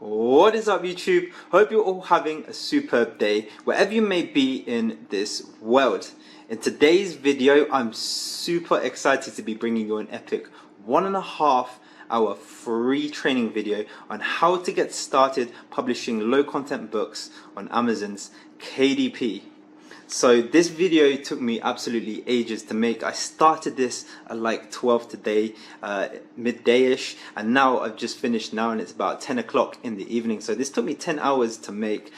What is up, YouTube? Hope you're all having a superb day wherever you may be in this world. In today's video, I'm super excited to be bringing you an epic 1.5-hour free training video on how to get started publishing low content books on Amazon's KDP. So this video took me absolutely ages to make. I started this at like 12 today, midday-ish, and now I've just finished now and it's about 10 o'clock in the evening. So this took me 10 hours to make.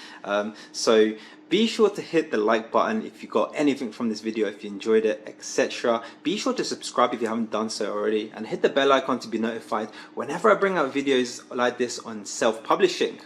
So be sure to hit the like button if you got anything from this video, if you enjoyed it, etc. Be sure to subscribe if you haven't done so already, and hit the bell icon to be notified whenever I bring out videos like this on self-publishing.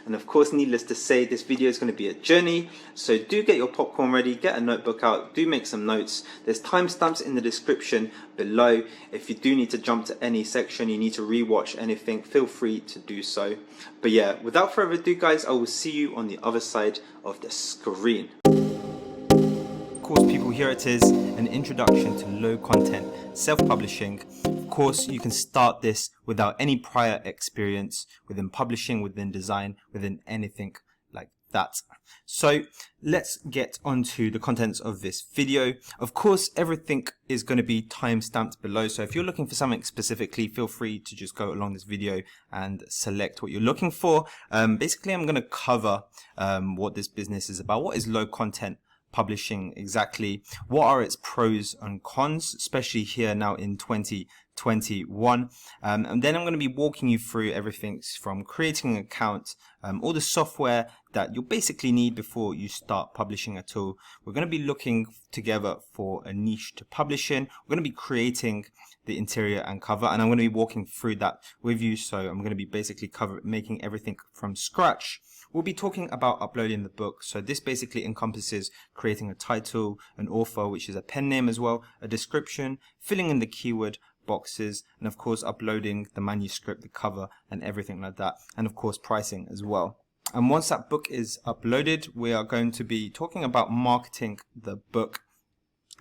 And of course, needless to say, this video is going to be a journey, so do get your popcorn ready, get a notebook out, do make some notes. There's timestamps in the description below. If you do need to jump to any section, you need to rewatch anything, feel free to do so. But yeah, without further ado guys, I will see you on the other side of the screen. Of course people, here it is, an introduction to low content self-publishing. Of course, you can start this without any prior experience within publishing, within design, within anything like that. So let's get onto the contents of this video. Of course, everything is going to be time stamped below. So if you're looking for something specifically, feel free to just go along this video and select what you're looking for. Basically, I'm going to cover what this business is about. What is low content publishing exactly? What are its pros and cons, especially here now in 2021, and then I'm going to be walking you through everything from creating an account, all the software that you'll basically need before you start publishing at all. We're going to be looking together for a niche to publish in. We're going to be creating the interior and cover, and I'm going to be walking through that with you. So I'm going to be basically making everything from scratch. We'll be talking about uploading the book. So this basically encompasses creating a title, an author, which is a pen name as well, a description, filling in the keyword boxes, and of course uploading the manuscript, the cover, and everything like that, and of course pricing as well. And once that book is uploaded, we are going to be talking about marketing the book.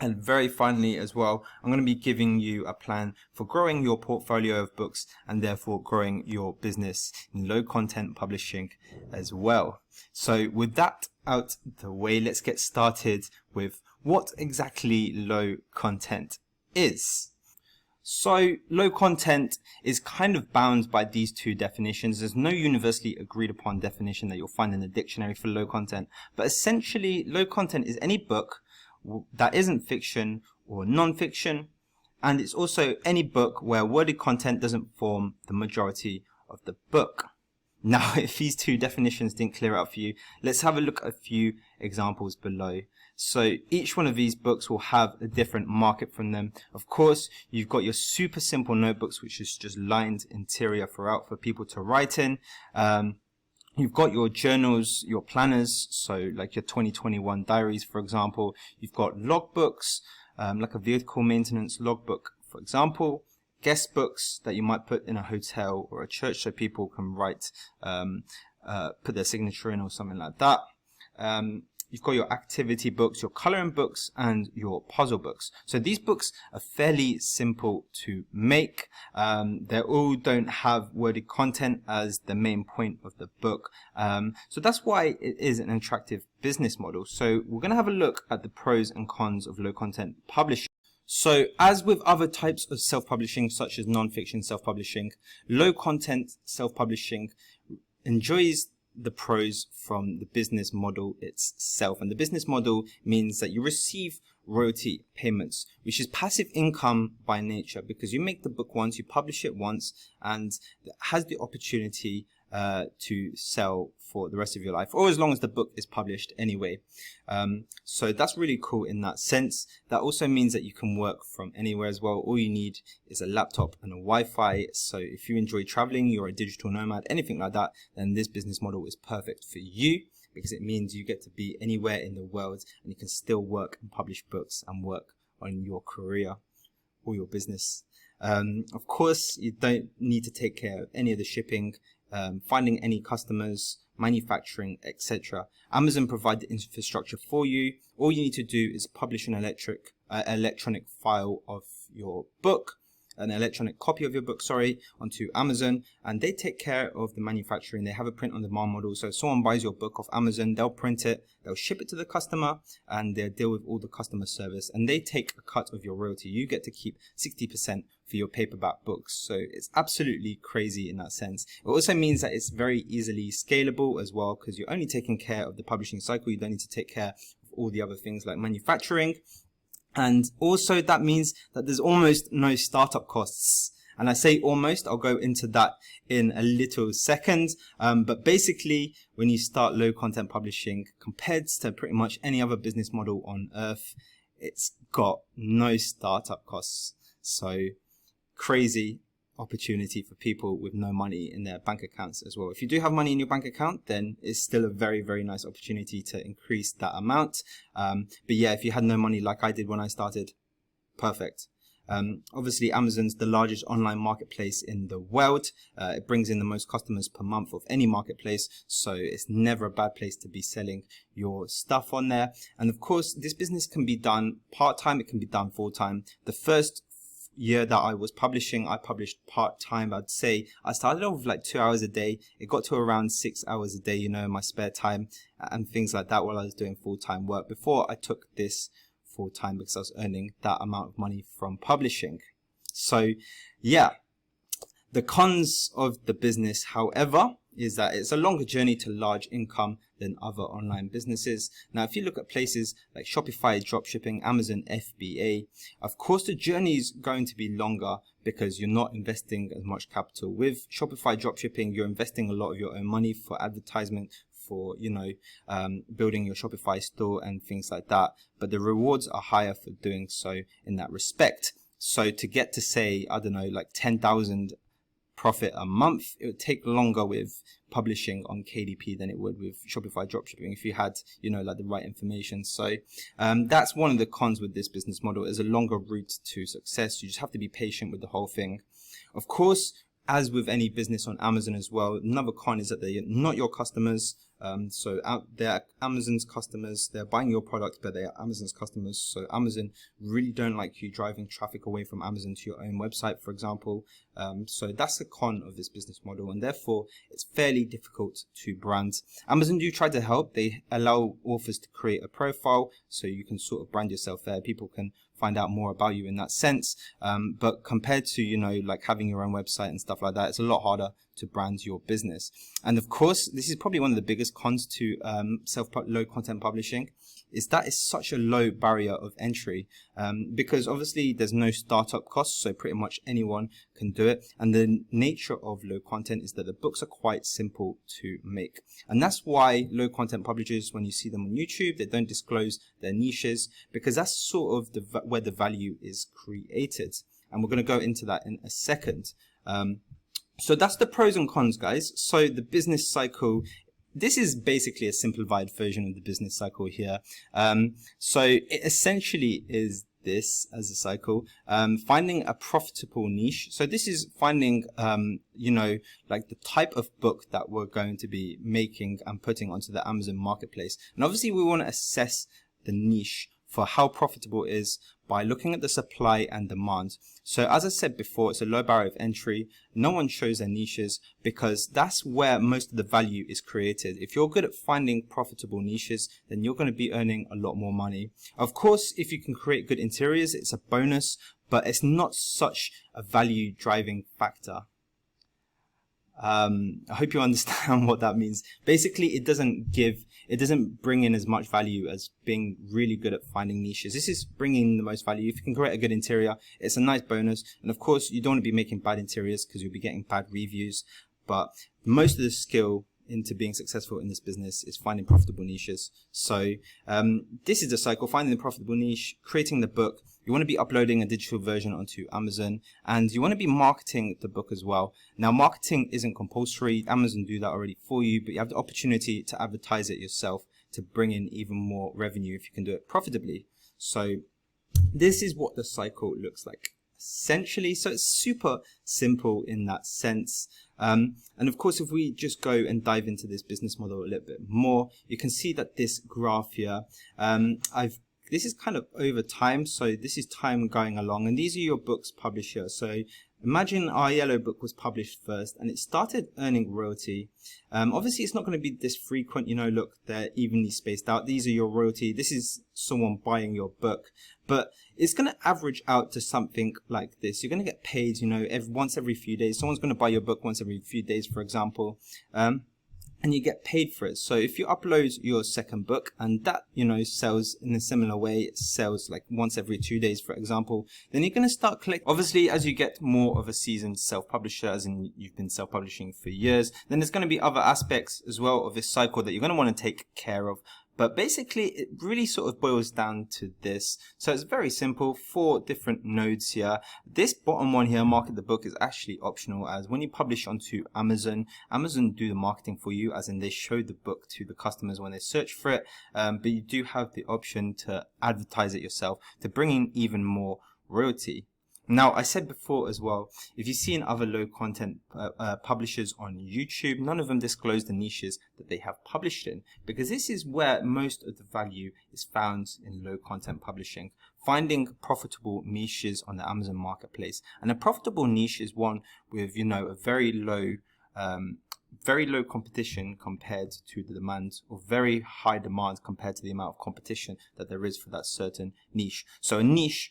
And very finally as well, I'm going to be giving you a plan for growing your portfolio of books and therefore growing your business in low content publishing as well. So with that out the way, let's get started with what exactly low content is. So low content is kind of bound by these two definitions. There's no universally agreed upon definition that you'll find in the dictionary for low content, but essentially low content is any book that isn't fiction or non-fiction, and it's also any book where worded content doesn't form the majority of the book. Now, if these two definitions didn't clear out for you, let's have a look at a few examples below. So each one of these books will have a different market from them. Of course, you've got your super simple notebooks, which is just lined interior throughout for people to write in. You've got your journals, your planners, so like your 2021 diaries, for example. You've got logbooks, like a vehicle maintenance logbook, for example. Guest books that you might put in a hotel or a church so people can write, put their signature in or something like that. You've got your activity books, your coloring books, and your puzzle books. So these books are fairly simple to make. They all don't have worded content as the main point of the book. So that's why it is an attractive business model. So we're going to have a look at the pros and cons of low content publishing. So as with other types of self-publishing, such as non-fiction self-publishing, low content self-publishing enjoys the pros from the business model itself. And the business model means that you receive royalty payments, which is passive income by nature, because you make the book once, you publish it once, and it has the opportunity to sell for the rest of your life, or as long as the book is published anyway. So that's really cool in that sense. That also means that you can work from anywhere as well. All you need is a laptop and a Wi-Fi. So if you enjoy traveling, you're a digital nomad, anything like that, then this business model is perfect for you, because it means you get to be anywhere in the world and you can still work and publish books and work on your career or your business. Of course, you don't need to take care of any of the shipping, finding any customers, manufacturing, etc. Amazon provide the infrastructure for you. All you need to do is publish an electronic file of your book, an electronic copy of your book, sorry, onto Amazon, and they take care of the manufacturing. They have a print on demand model. So if someone buys your book off Amazon, they'll print it, they'll ship it to the customer, and they'll deal with all the customer service, and they take a cut of your royalty. You get to keep 60% for your paperback books. So it's absolutely crazy in that sense. It also means that it's very easily scalable as well, because you're only taking care of the publishing cycle. You don't need to take care of all the other things like manufacturing. And also that means that there's almost no startup costs. And I say almost, I'll go into that in a little second. But basically, when you start low content publishing, compared to pretty much any other business model on earth, it's got no startup costs. So crazy opportunity for people with no money in their bank accounts as well. If you do have money in your bank account, then it's still a very, very nice opportunity to increase that amount. But yeah, if you had no money like I did when I started, perfect. Obviously, Amazon's the largest online marketplace in the world. It brings in the most customers per month of any marketplace, so it's never a bad place to be selling your stuff on there. And of course, this business can be done part-time, it can be done full-time. The first year that I was publishing, I published part-time. I'd say I started off with like 2 hours a day. It got to around 6 hours a day, you know, in my spare time and things like that while I was doing full-time work before I took this full-time, because I was earning that amount of money from publishing. So yeah, the cons of the business, however, is that it's a longer journey to large income than other online businesses. Now, if you look at places like Shopify, dropshipping, Amazon, FBA, of course, the journey is going to be longer because you're not investing as much capital. With Shopify dropshipping, you're investing a lot of your own money for advertisement, for, you know, building your Shopify store and things like that. But the rewards are higher for doing so in that respect. So to get to, say, I don't know, like 10,000 profit a month, it would take longer with publishing on KDP than it would with Shopify dropshipping if you had, you know, like the right information. So that's one of the cons with this business model, is a longer route to success. You just have to be patient with the whole thing. Of course, as with any business on Amazon as well, another con is that they're not your customers. So they're Amazon's customers, they're buying your product, but they are Amazon's customers. So Amazon really don't like you driving traffic away from Amazon to your own website, for example. So that's the con of this business model, and therefore it's fairly difficult to brand. Amazon do try to help. They allow authors to create a profile so you can sort of brand yourself there. People can find out more about you in that sense. But compared to, you know, like having your own website and stuff like that, it's a lot harder to brand your business. And of course, this is probably one of the biggest cons to low content publishing, is that it's such a low barrier of entry, because obviously there's no startup costs, so pretty much anyone can do it. And the nature of low content is that the books are quite simple to make. And that's why low content publishers, when you see them on YouTube, they don't disclose their niches, because that's sort of where the value is created. And we're going to go into that in a second. So that's the pros and cons, guys. So the business cycle, this is basically a simplified version of the business cycle here. So it essentially is this as a cycle, finding a profitable niche. So this is finding, you know, like the type of book that we're going to be making and putting onto the Amazon marketplace. And obviously we want to assess the niche for how profitable it is by looking at the supply and demand. So as I said before, it's a low barrier of entry. No one shows their niches because that's where most of the value is created. If you're good at finding profitable niches, then you're going to be earning a lot more money. Of course, if you can create good interiors, it's a bonus, but it's not such a value driving factor. I hope you understand what that means. Basically, it doesn't bring in as much value as being really good at finding niches. This is bringing the most value. If you can create a good interior, it's a nice bonus. And of course, you don't want to be making bad interiors because you'll be getting bad reviews. But most of the skill into being successful in this business is finding profitable niches. So this is the cycle: finding the profitable niche, creating the book. You want to be uploading a digital version onto Amazon, and you want to be marketing the book as well. Now, marketing isn't compulsory. Amazon do that already for you, but you have the opportunity to advertise it yourself to bring in even more revenue if you can do it profitably. So this is what the cycle looks like, essentially. So it's super simple in that sense. And of course, if we just go and dive into this business model a little bit more, you can see that this graph here, I've this is kind of over time, so this is time going along, and these are your books published here. So imagine our yellow book was published first and it started earning royalty. Obviously it's not going to be this frequent, you know, look, they're evenly spaced out. These are your royalty. This is someone buying your book, but it's going to average out to something like this. You're going to get paid, you know, once every few days. Someone's going to buy your book once every few days, for example. And you get paid for it. So if you upload your second book and that, you know, sells in a similar way, it sells like once every 2 days, for example, then you're going to start collecting. Obviously, as you get more of a seasoned self-publisher, as in you've been self-publishing for years, then there's going to be other aspects as well of this cycle that you're going to want to take care of. But basically, it really sort of boils down to this. So it's very simple, 4 different nodes here. This bottom one here, market the book, is actually optional, as when you publish onto Amazon, Amazon do the marketing for you, as in they show the book to the customers when they search for it. But you do have the option to advertise it yourself to bring in even more royalty. Now, I said before as well, if you see in other low content publishers on YouTube, none of them disclose the niches that they have published in, because this is where most of the value is found in low content publishing. Finding profitable niches on the Amazon marketplace. And a profitable niche is one with, you know, a very low competition compared to the demand, or very high demand compared to the amount of competition that there is for that certain niche. So a niche,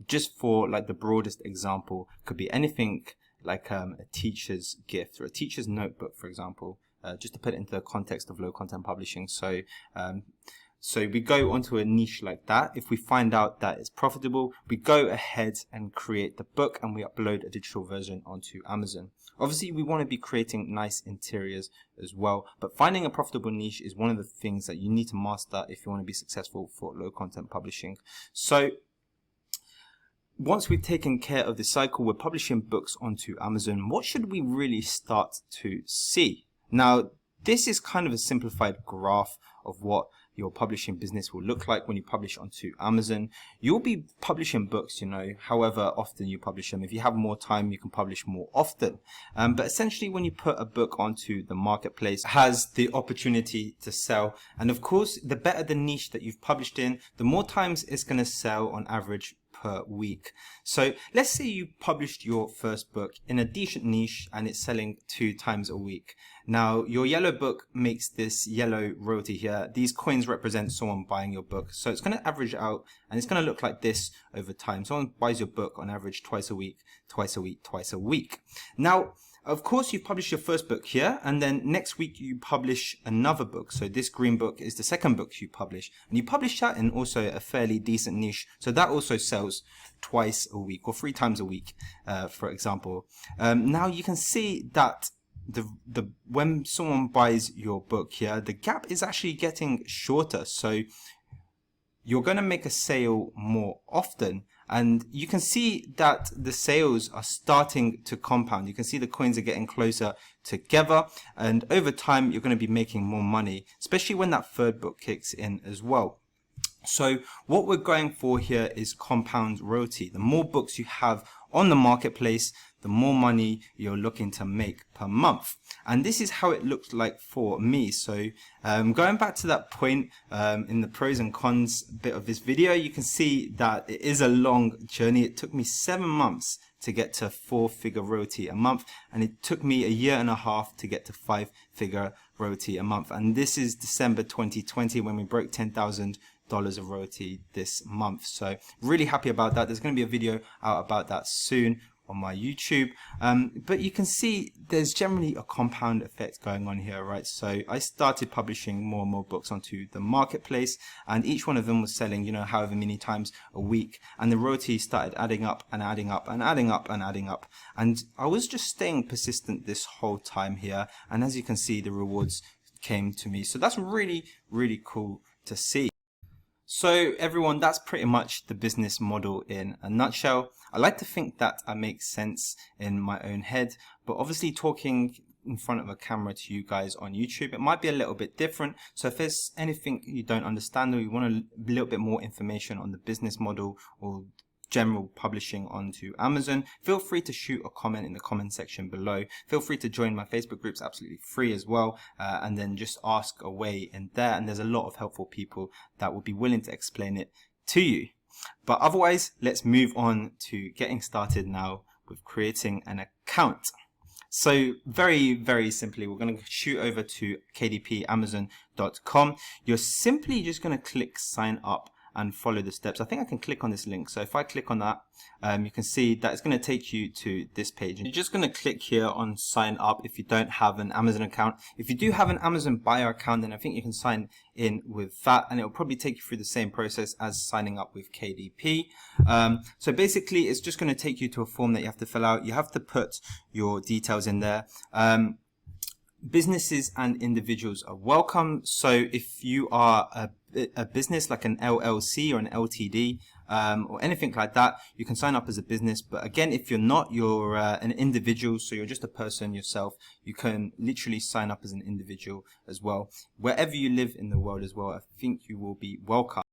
just for like the broadest example, could be anything like a teacher's gift or a teacher's notebook, for example, just to put it into the context of low content publishing. So we go onto a niche like that. If we find out that it's profitable, we go ahead and create the book and we upload a digital version onto Amazon. Obviously, we want to be creating nice interiors as well, but finding a profitable niche is one of the things that you need to master if you want to be successful for low content publishing. So once we've taken care of the cycle, we're publishing books onto Amazon. What should we really start to see? Now, this is kind of a simplified graph of what your publishing business will look like when you publish onto Amazon. You'll be publishing books, you know, however often you publish them. If you have more time, you can publish more often. But essentially, when you put a book onto the marketplace, it has the opportunity to sell. And of course, the better the niche that you've published in, the more times it's going to sell on average per week. So let's say you published your first book in a decent niche and it's selling 2 times a week. Now your yellow book makes this yellow royalty here. These coins represent someone buying your book. So it's going to average out and it's going to look like this over time. Someone buys your book on average twice a week, twice a week, twice a week. Now, of course, you've published your first book here, and then next week you publish another book. So this green book is the second book you publish, and you publish that in also a fairly decent niche. So that also sells twice a week or 3 times a week, for example. Now you can see that when someone buys your book here, the gap is actually getting shorter. So you're going to make a sale more often. And you can see that the sales are starting to compound. You can see the coins are getting closer together. And over time, you're going to be making more money, especially when that third book kicks in as well. So what we're going for here is compound royalty. The more books you have on the marketplace, the more money you're looking to make per month. And this is how it looked like for me. So going back to that point in the pros and cons bit of this video, you can see that it is a long journey. It took me 7 months to get to 4-figure royalty a month, and it took me 1.5 years to get to 5-figure royalty a month. And this is December 2020 when we broke $10,000 of royalty this month. So really happy about that. There's going to be a video out about that soon on my YouTube, but you can see there's generally a compound effect going on here, right? So I started publishing more and more books onto the marketplace, and each one of them was selling, you know, however many times a week, and the royalty started adding up and adding up and adding up and adding up, and I was just staying persistent this whole time here, and as you can see, the rewards came to me. So that's really, really cool to see. So everyone, that's pretty much the business model in a nutshell. I like to think that I make sense in my own head, but obviously talking in front of a camera to you guys on YouTube, it might be a little bit different. So if there's anything you don't understand or you want a little bit more information on the business model or general publishing onto Amazon, feel free to shoot a comment in the comment section below. Feel free to join my Facebook groups, absolutely free as well, and then just ask away in there, and there's a lot of helpful people that will be willing to explain it to you. But otherwise, let's move on to getting started now with creating an account. So very simply, we're going to shoot over to kdpamazon.com. You're simply just going to click sign up and follow the steps. I think I can click on this link. So if I click on that, you can see that it's going to take you to this page. And you're just going to click here on sign up if you don't have an Amazon account. If you do have an Amazon buyer account, then I think you can sign in with that, and it will probably take you through the same process as signing up with KDP. So basically, it's just going to take you to a form that you have to fill out. You have to put your details in there. Businesses and individuals are welcome. So if you are a business like an LLC or an LTD or anything like that, you can sign up as a business. But again, if you're not, you're an individual, so you're just a person yourself, you can literally sign up as an individual as well. Wherever you live in the world as well, I think you will be welcome.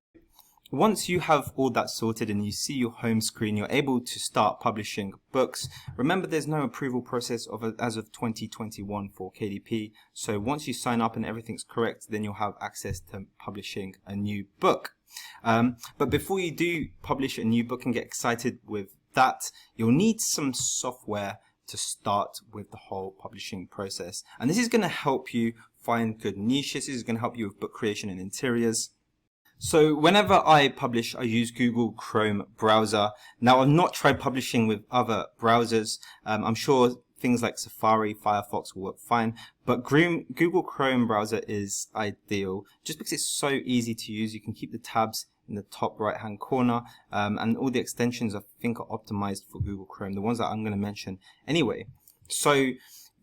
Once you have all that sorted and you see your home screen, you're able to start publishing books. Remember, there's no approval process as of 2021 for KDP. So once you sign up and everything's correct, then you'll have access to publishing a new book. But before you do publish a new book and get excited with that, you'll need some software to start with the whole publishing process. And this is going to help you find good niches. This is going to help you with book creation and interiors. So whenever I publish, I use Google Chrome browser. Now, I've not tried publishing with other browsers. I'm sure things like Safari, Firefox will work fine, but Google Chrome browser is ideal just because it's so easy to use. You can keep the tabs in the top right hand corner, and all the extensions I think are optimized for Google Chrome, the ones that I'm going to mention anyway. So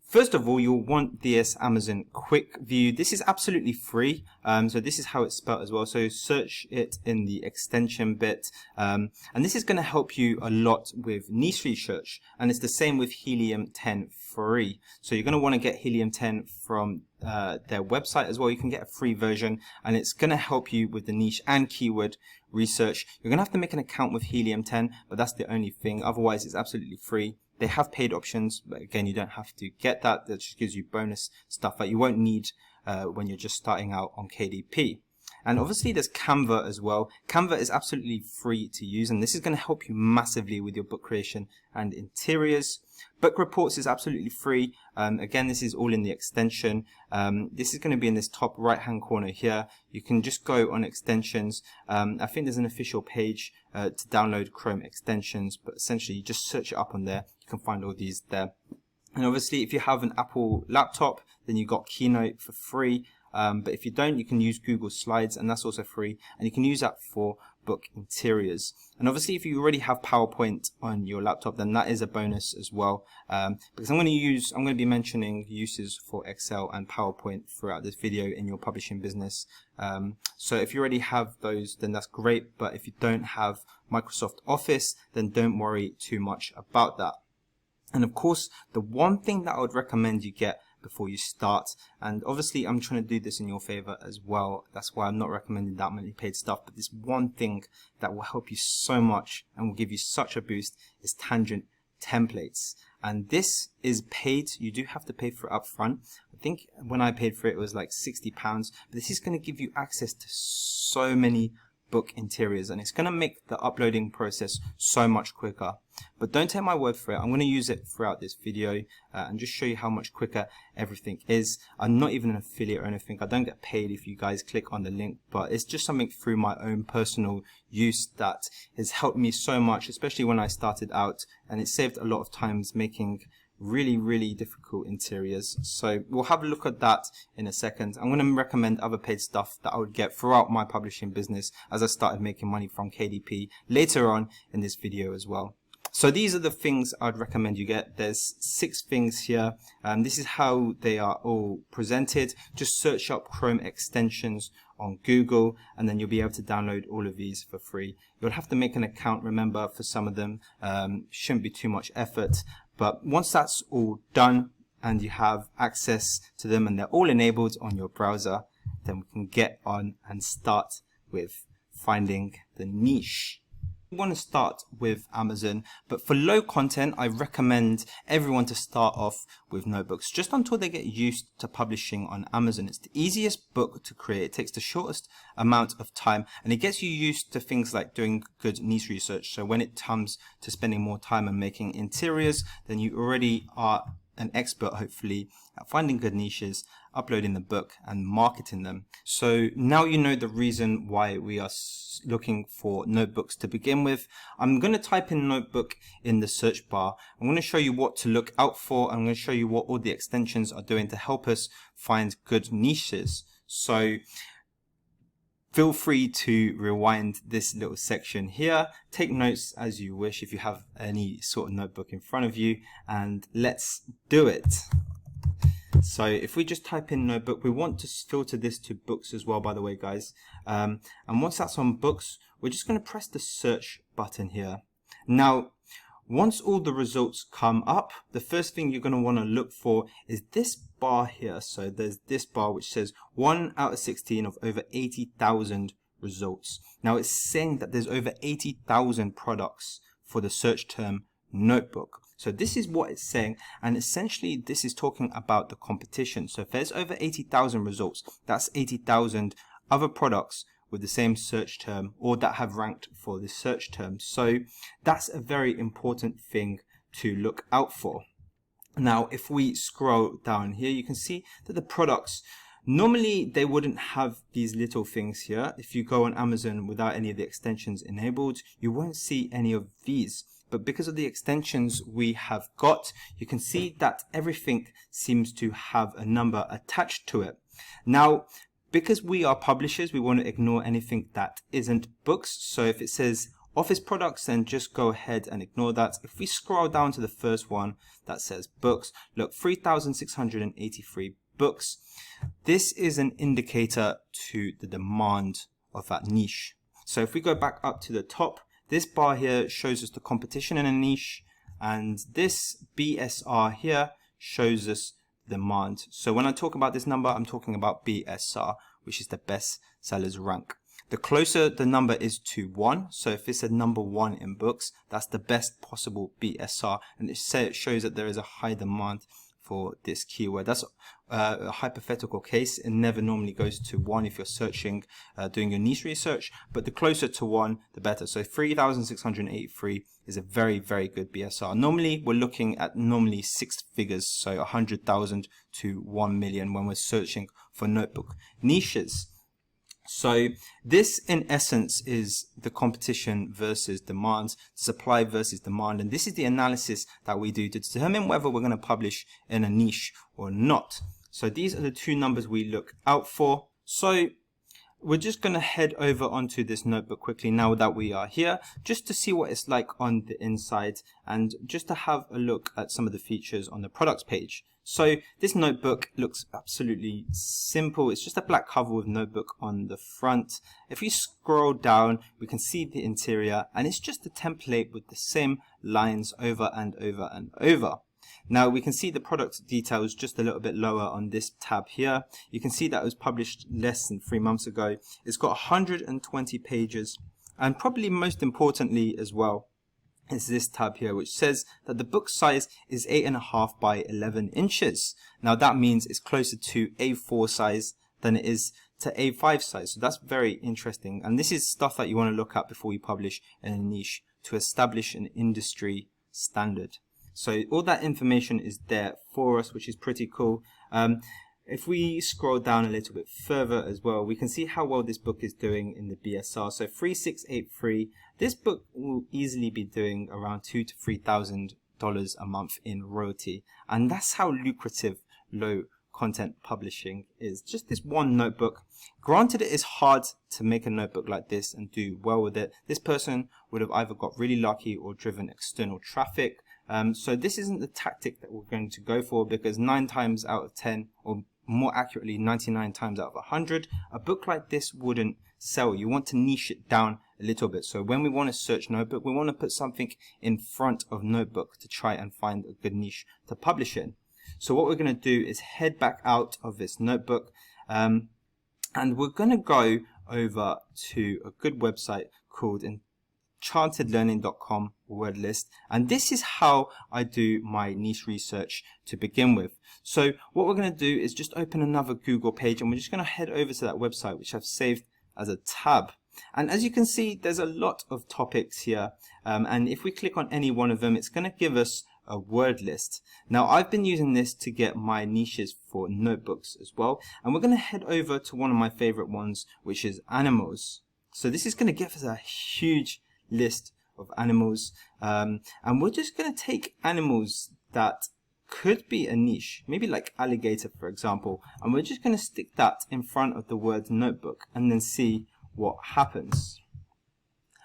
first of all, you'll want this Amazon Quick View. This is absolutely free. So this is how it's spelled as well. So search it in the extension bit. And this is going to help you a lot with niche research. And it's the same with Helium 10 free. So you're going to want to get Helium 10 from their website as well. You can get a free version, and it's going to help you with the niche and keyword research. You're going to have to make an account with Helium 10, but that's the only thing. Otherwise, it's absolutely free. They have paid options, but again, you don't have to get that. That just gives you bonus stuff that you won't need when you're just starting out on KDP. And obviously there's Canva as well. Canva is absolutely free to use, and this is going to help you massively with your book creation and interiors. Book Reports is absolutely free. Again, this is all in the extension. This is going to be in this top right hand corner here. You can just go on extensions. I think there's an official page to download Chrome extensions, but essentially you just search it up on there. You can find all these there. And obviously if you have an Apple laptop, then you got Keynote for free. But if you don't, you can use Google Slides, and that's also free, and you can use that for book interiors. And obviously if you already have PowerPoint on your laptop, then that is a bonus as well, because I'm going to be mentioning uses for Excel and PowerPoint throughout this video in your publishing business. So if you already have those, then that's great, but if you don't have Microsoft Office, then don't worry too much about that. And of course, the one thing that I would recommend you get before you start, and obviously I'm trying to do this in your favor as well, that's why I'm not recommending that many paid stuff, but this one thing that will help you so much and will give you such a boost is Tangent templates. And this is paid. You do have to pay for it up front. I think when I paid for it, it was like £60, but this is going to give you access to so many book interiors, and it's going to make the uploading process so much quicker. But don't take my word for it. I'm going to use it throughout this video and just show you how much quicker everything is. I'm not even an affiliate or anything. I don't get paid if you guys click on the link, but it's just something through my own personal use that has helped me so much, especially when I started out, and it saved a lot of times making really difficult interiors. So we'll have a look at that in a second. I'm going to recommend other paid stuff that I would get throughout my publishing business as I started making money from KDP later on in this video as well. So these are the things I'd recommend you get. There's 6 things here. This is how they are all presented. Just search up Chrome extensions on Google, and then you'll be able to download all of these for free. You'll have to make an account, remember, for some of them. Shouldn't be too much effort. But once that's all done and you have access to them and they're all enabled on your browser, then we can get on and start with finding the niche. want to start with Amazon, but for low content, I recommend everyone to start off with notebooks just until they get used to publishing on Amazon. It's the easiest book to create. It takes the shortest amount of time, and it gets you used to things like doing good niche research. So when it comes to spending more time and making interiors, then you already are an expert, hopefully, at finding good niches, uploading the book and marketing them. So now you know the reason why we are looking for notebooks to begin with. I'm going to type in notebook in the search bar. I'm going to show you what to look out for. I'm going to show you what all the extensions are doing to help us find good niches. So feel free to rewind this little section here. Take notes as you wish if you have any sort of notebook in front of you, and let's do it. So if we just type in notebook, we want to filter this to books as well, by the way, guys. And once that's on books, we're just going to press the search button here. Now, once all the results come up, the first thing you're going to want to look for is this bar here. So there's this bar which says 1 out of 16 of over 80,000 results. Now it's saying that there's over 80,000 products for the search term notebook. So this is what it's saying, and essentially this is talking about the competition. So if there's over 80,000 results, that's 80,000 other products with the same search term or that have ranked for the search term. So that's a very important thing to look out for. Now, if we scroll down here, you can see that the products, normally they wouldn't have these little things here. If you go on Amazon without any of the extensions enabled, you won't see any of these. But because of the extensions we have got, you can see that everything seems to have a number attached to it. Now, because we are publishers, we want to ignore anything that isn't books. So if it says office products, then just go ahead and ignore that. If we scroll down to the first one that says books, look, 3,683 books. This is an indicator to the demand of that niche. So if we go back up to the top, this bar here shows us the competition in a niche, and this BSR here shows us demand. So when I talk about this number, I'm talking about BSR, which is the best sellers rank. The closer the number is to 1, so if it's a number 1 in books, that's the best possible BSR, and it shows that there is a high demand for this keyword. That's a hypothetical case. It never normally goes to 1 if you're searching, doing your niche research, but the closer to 1, the better. So 3,683 is a very, very good BSR. Normally, we're looking at 6 figures, so 100,000 to 1 million when we're searching for notebook niches. So this in essence is the competition versus demand, supply versus demand, and this is the analysis that we do to determine whether we're going to publish in a niche or not. So these are the two numbers we look out for. So we're just going to head over onto this notebook quickly now that we are here, just to see what it's like on the inside and just to have a look at some of the features on the products page. So this notebook looks absolutely simple. It's just a black cover with notebook on the front. If we scroll down, we can see the interior, and it's just a template with the same lines over and over and over. Now we can see the product details just a little bit lower on this tab here. You can see that it was published less than 3 months ago. It's got 120 pages, and probably most importantly as well is this tab here, which says that the book size is 8.5 by 11 inches. Now that means it's closer to A4 size than it is to A5 size. So that's very interesting. And this is stuff that you want to look at before you publish in a niche to establish an industry standard. So all that information is there for us, which is pretty cool. If we scroll down a little bit further as well, we can see how well this book is doing in the BSR. So 3683, this book will easily be doing around $2,000 to $3,000 a month in royalty. And that's how lucrative low content publishing is. Just this one notebook. Granted, it is hard to make a notebook like this and do well with it. This person would have either got really lucky or driven external traffic. So this isn't the tactic that we're going to go for, because 9 times out of 10, or more accurately 99 times out of 100, a book like this wouldn't sell. You want to niche it down a little bit. So when we want to search notebook, we want to put something in front of notebook to try and find a good niche to publish in. So what we're going to do is head back out of this notebook, and we're going to go over to a good website called chartedlearning.com word list, and this is how I do my niche research to begin with. So what we're going to do is just open another Google page, and we're just going to head over to that website which I've saved as a tab. And as you can see, there's a lot of topics here, and if we click on any one of them, it's going to give us a word list. Now I've been using this to get my niches for notebooks as well, and we're going to head over to one of my favorite ones, which is animals. So this is going to give us a huge list of animals, and we're just going to take animals that could be a niche, maybe like alligator for example, and we're just going to stick that in front of the word notebook and then see what happens.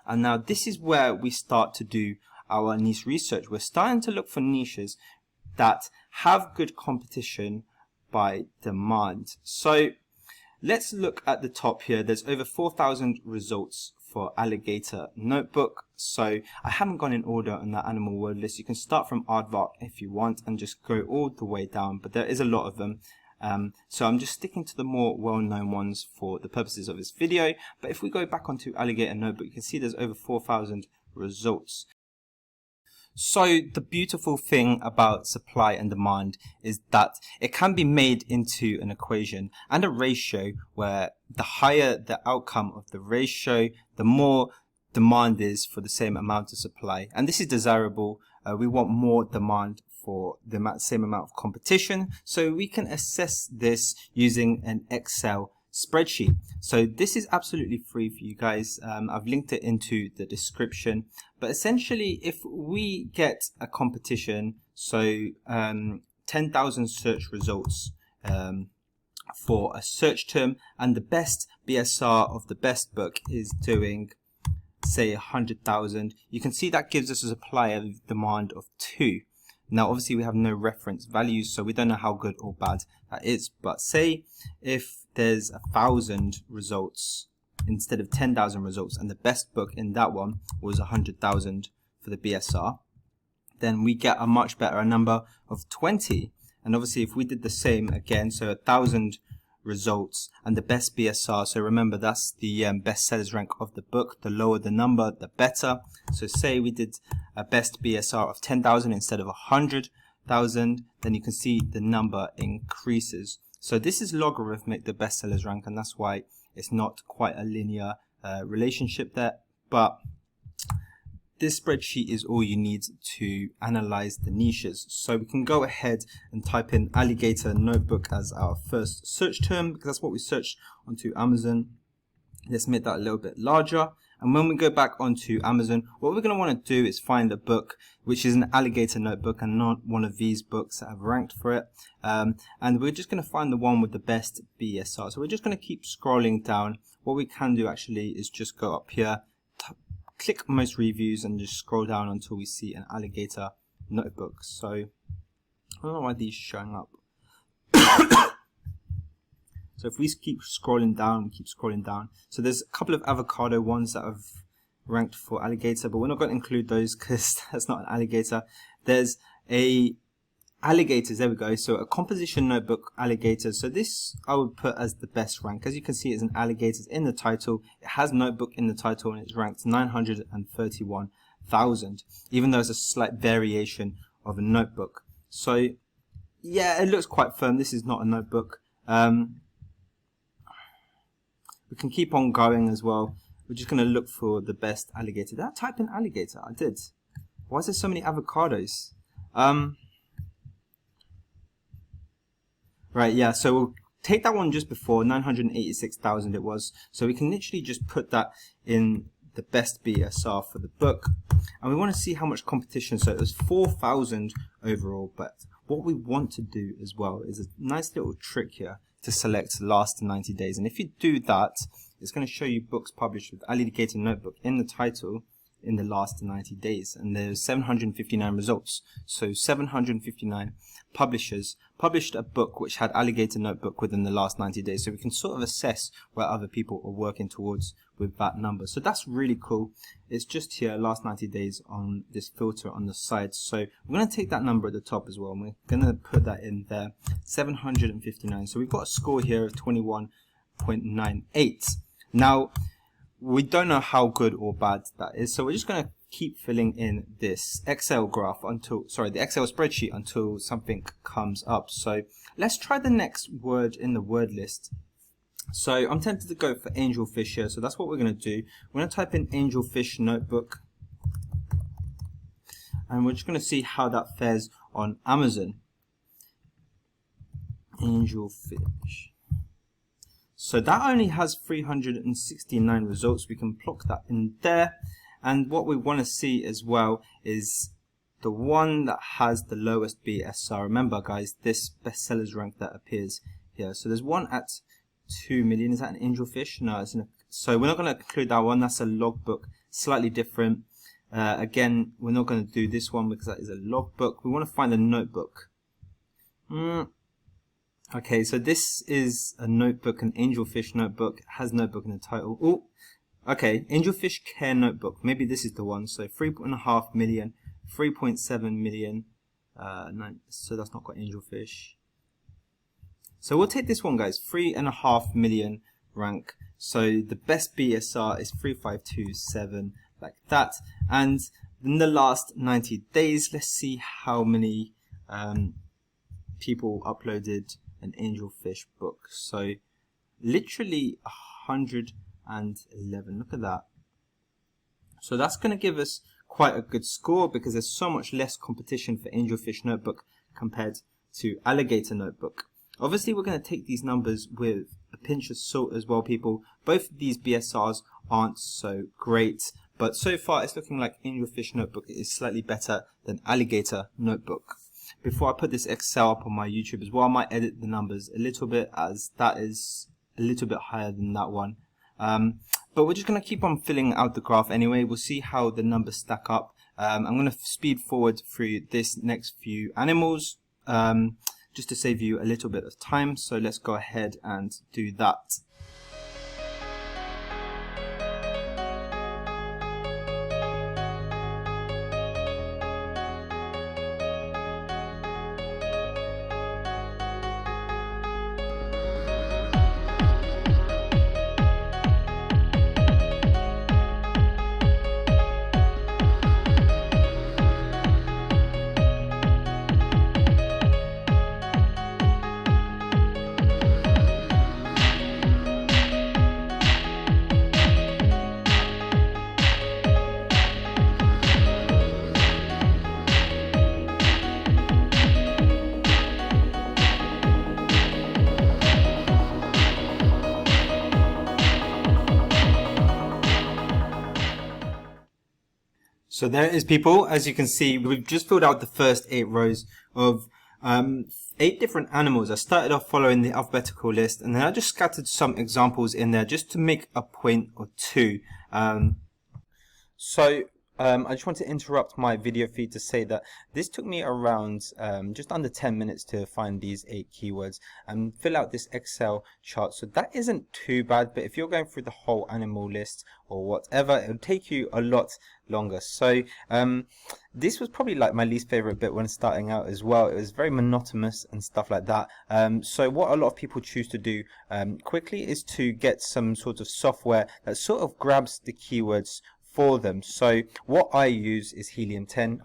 And now this is where we start to do our niche research. We're starting to look for niches that have good competition by demand. So let's look at the top here. There's over 4,000 results for alligator notebook. So I haven't gone in order on that animal word list. You can start from aardvark if you want and just go all the way down, but there is a lot of them. So I'm just sticking to the more well-known ones for the purposes of this video. But if we go back onto alligator notebook, you can see there's over 4,000 results. So the beautiful thing about supply and demand is that it can be made into an equation and a ratio where the higher the outcome of the ratio, the more demand is for the same amount of supply. And this is desirable. We want more demand for the same amount of competition. So we can assess this using an Excel spreadsheet. So this is absolutely free for you guys. I've linked it into the description. But essentially, if we get a competition, so 10,000 search results for a search term, and the best BSR of the best book is doing, say, 100,000, you can see that gives us a supply of demand of 2. Now, obviously, we have no reference values, so we don't know how good or bad that is. But say if there's 1,000 results instead of 10,000 results, and the best book in that one was 100,000 for the BSR, then we get a much better number of 20. And obviously, if we did the same again, so 1,000 results and the best BSR, so remember that's the best sellers rank of the book, the lower the number the better. So say we did a best BSR of 10,000 instead of 100,000, then you can see the number increases. So this is logarithmic, the best sellers rank, and that's why it's not quite a linear relationship there. But this spreadsheet is all you need to analyze the niches. So we can go ahead and type in alligator notebook as our first search term, because that's what we searched onto Amazon. Let's make that a little bit larger. And when we go back onto Amazon, what we're going to want to do is find a book which is an alligator notebook and not one of these books that have ranked for it. And we're just going to find the one with the best BSR. So we're just going to keep scrolling down. What we can do actually is just go up here, click most reviews, and just scroll down until we see an alligator notebook. So I don't know why these are showing up. So if we keep scrolling down, So there's a couple of avocado ones that have ranked for alligator, but we're not going to include those because that's not an alligator. There's a alligators, there we go. So a composition notebook alligator. So this I would put as the best rank. As you can see, it's an alligator in the title. It has notebook in the title, and it's ranked 931,000, even though it's a slight variation of a notebook. So yeah, it looks quite firm. This is not a notebook. We can keep on going as well. We're just going to look for the best alligator. Did I type in alligator? I did. Why is there so many avocados? Right, yeah, so we'll take that one just before, 986,000 it was. So we can literally just put that in the best BSR for the book. And we want to see how much competition. So it was 4,000 overall. But what we want to do as well is a nice little trick here to select last 90 days. And if you do that, it's going to show you books published with alligator notebook in the title in the last 90 days. And there's 759 results. So 759 publishers published a book which had alligator notebook within the last 90 days. So we can sort of assess where other people are working towards with that number. So that's really cool. It's just here, last 90 days on this filter on the side. So we're going to take that number at the top as well. And we're going to put that in there, 759. So we've got a score here of 21.98. Now, we don't know how good or bad that is, so we're just going to keep filling in this Excel graph until, the Excel spreadsheet until something comes up. So let's try the next word in the word list. So I'm tempted to go for angelfish here, so that's what we're going to do. We're going to type in angelfish notebook, and we're just going to see how that fares on Amazon. Angelfish. So that only has 369 results. We can plug that in there. And what we want to see as well is the one that has the lowest BSR. Remember, guys, this bestsellers rank that appears here. So there's one at 2 million. Is that an angelfish? No, it's so we're not going to include that one. That's a logbook, slightly different. Again, we're not going to do this one because that is a logbook. We want to find a notebook. Okay, so this is a notebook, an angelfish notebook. It has notebook in the title. Oh, okay, angelfish care notebook. Maybe this is the one. So 3.5 million, 3.7 million. So that's not got angelfish. So we'll take this one, guys. 3.5 million rank. So the best BSR is 3527, like that. And in the last 90 days, let's see how many people uploaded an angelfish book. So literally 111. Look at that. So that's going to give us quite a good score because there's so much less competition for angelfish notebook compared to alligator notebook. Obviously, we're going to take these numbers with a pinch of salt as well, people. Both of these BSRs aren't so great, but so far it's looking like angelfish notebook is slightly better than alligator notebook. Before I put this Excel up on my YouTube as well, I might edit the numbers a little bit, as that is a little bit higher than that one. But we're just going to keep on filling out the graph anyway. We'll see how the numbers stack up. I'm going to speed forward through this next few animals just to save you a little bit of time. So let's go ahead and do that. So there it is, people. As you can see, we've just filled out the first 8 rows of 8 different animals. I started off following the alphabetical list, and then I just scattered some examples in there just to make a point or two. I just want to interrupt my video feed to say that this took me around just under 10 minutes to find these 8 keywords and fill out this Excel chart. So that isn't too bad, but if you're going through the whole animal list or whatever, it'll take you a lot longer. So this was probably like my least favorite bit when starting out as well. It was very monotonous and stuff like that. So what a lot of people choose to do quickly is to get some sort of software that sort of grabs the keywords for them. So what I use is Helium 10.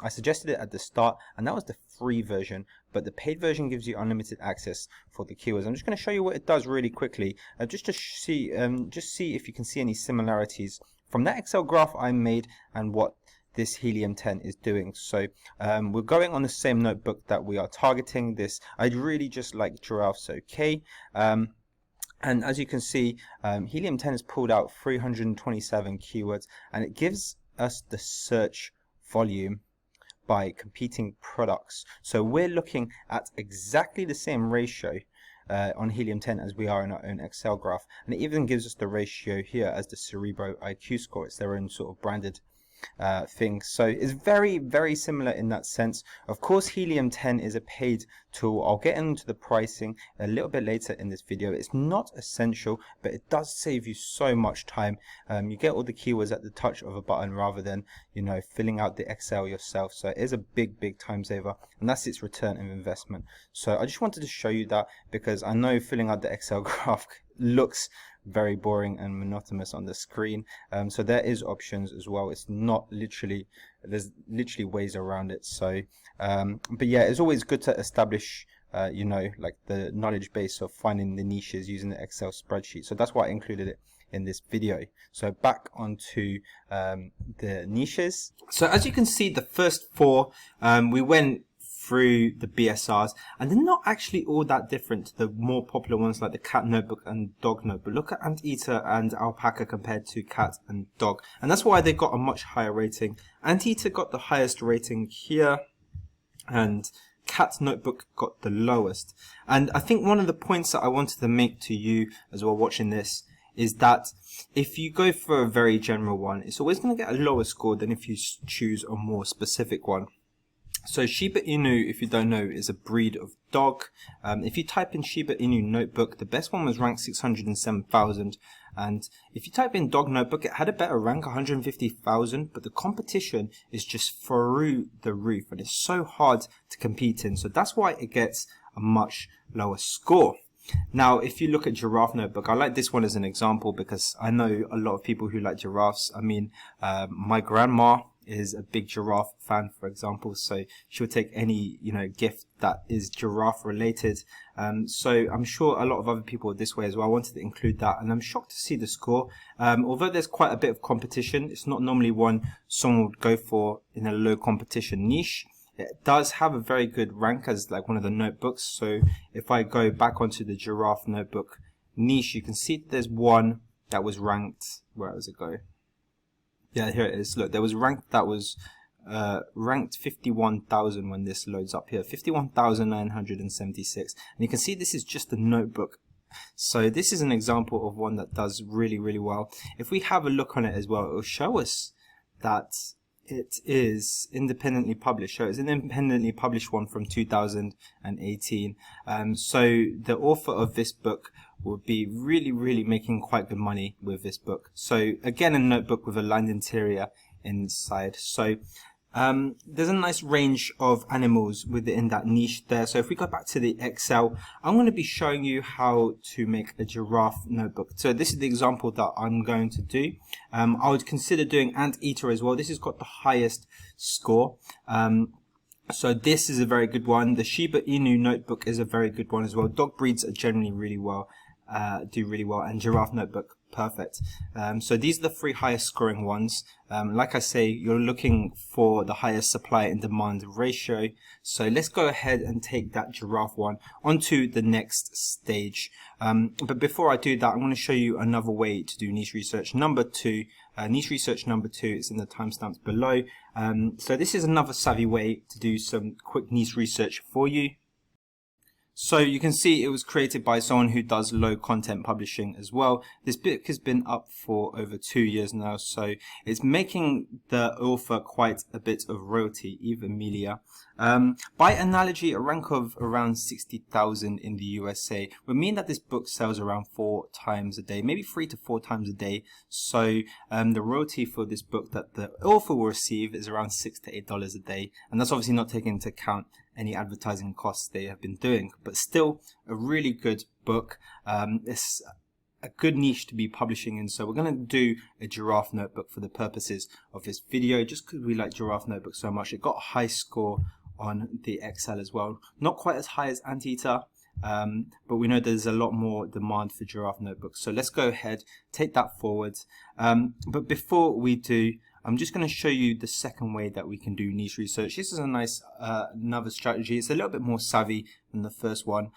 I suggested it at the start, and that was the free version, but the paid version gives you unlimited access for the keywords. I'm just going to show you what it does really quickly, just to see if you can see any similarities from that Excel graph I made and what this Helium 10 is doing. So we're going on the same notebook that we are targeting. This I'd really just like giraffes. Okay. And as you can see, Helium 10 has pulled out 327 keywords, and it gives us the search volume by competing products. So we're looking at exactly the same ratio on Helium 10 as we are in our own Excel graph, and it even gives us the ratio here as the Cerebro IQ score. It's their own sort of branded thing. So it's very, very similar in that sense. Of course, Helium 10 is a paid tool. I'll get into the pricing a little bit later in this video. It's not essential, but it does save you so much time. You get all the keywords at the touch of a button rather than, you know, filling out the Excel yourself. So it is a big, big time saver, and that's its return of investment. So I just wanted to show you that because I know filling out the Excel graph looks very boring and monotonous on the screen. So there is options as well. It's not literally, there's literally ways around it. So but yeah, it's always good to establish you know, like the knowledge base of finding the niches using the Excel spreadsheet. So that's why I included it in this video. So back onto the niches. So as you can see, the first four, we went through the BSRs, and they're not actually all that different to the more popular ones like the cat notebook and dog notebook. Look at Anteater and Alpaca compared to cat and dog, and that's why they got a much higher rating. Anteater got the highest rating here, and cat notebook got the lowest. And I think one of the points that I wanted to make to you as well watching this is that if you go for a very general one, it's always going to get a lower score than if you choose a more specific one. So Shiba Inu, if you don't know, is a breed of dog. If you type in Shiba Inu notebook, the best one was ranked 607,000. And if you type in dog notebook, it had a better rank, 150,000. But the competition is just through the roof, and it's so hard to compete in. So that's why it gets a much lower score. Now, if you look at giraffe notebook, I like this one as an example because I know a lot of people who like giraffes. I mean, my grandma is a big giraffe fan, for example, so she'll take any, you know, gift that is giraffe related. So I'm sure a lot of other people are this way as well. I wanted to include that, and I'm shocked to see the score. Although there's quite a bit of competition, it's not normally one someone would go for in a low competition niche. It does have a very good rank as like one of the notebooks. So if I go back onto the giraffe notebook niche, you can see there's one that was ranked. Where does it go? Yeah, here it is. Look, there was ranked that was ranked 51,000 when this loads up here, 51,976. And you can see this is just a notebook. So this is an example of one that does really, really well. If we have a look on it as well, it will show us that it is independently published. So it's an independently published one from 2018. So the author of this book will be really making quite good money with this book. So again, a notebook with a lined interior inside. So there's a nice range of animals within that niche there. So if we go back to the Excel, I'm going to be showing you how to make a giraffe notebook. So this is the example that I'm going to do. I would consider doing Anteater as well. This has got the highest score. So this is a very good one. The Shiba Inu notebook is a very good one as well. Dog breeds are generally really well, do really well, and giraffe notebook, perfect. So these are the three highest scoring ones. Like I say, you're looking for the highest supply and demand ratio. So let's go ahead and take that giraffe one onto the next stage. But before I do that, I'm going to show you another way to do niche research number 2. Niche research number 2 is in the timestamps below. So this is another savvy way to do some quick niche research for you. So you can see it was created by someone who does low content publishing as well. This book has been up for over 2 years now, so it's making the author quite a bit of royalty, Eva Amelia. By analogy, a rank of around 60,000 in the USA would mean that this book sells around 4 times a day, maybe 3 to 4 times a day. So the royalty for this book that the author will receive is around $6 to $8 a day, and that's obviously not taking into account any advertising costs they have been doing, but still a really good book. It's a good niche to be publishing in, so we're going to do a giraffe notebook for the purposes of this video, just because we like giraffe notebook so much. It got a high score on the Excel as well, not quite as high as Anteater, but we know there's a lot more demand for giraffe notebooks. So let's go ahead, take that forward. But before we do, I'm just going to show you the second way that we can do niche research. This is a nice another strategy. It's a little bit more savvy than the first one.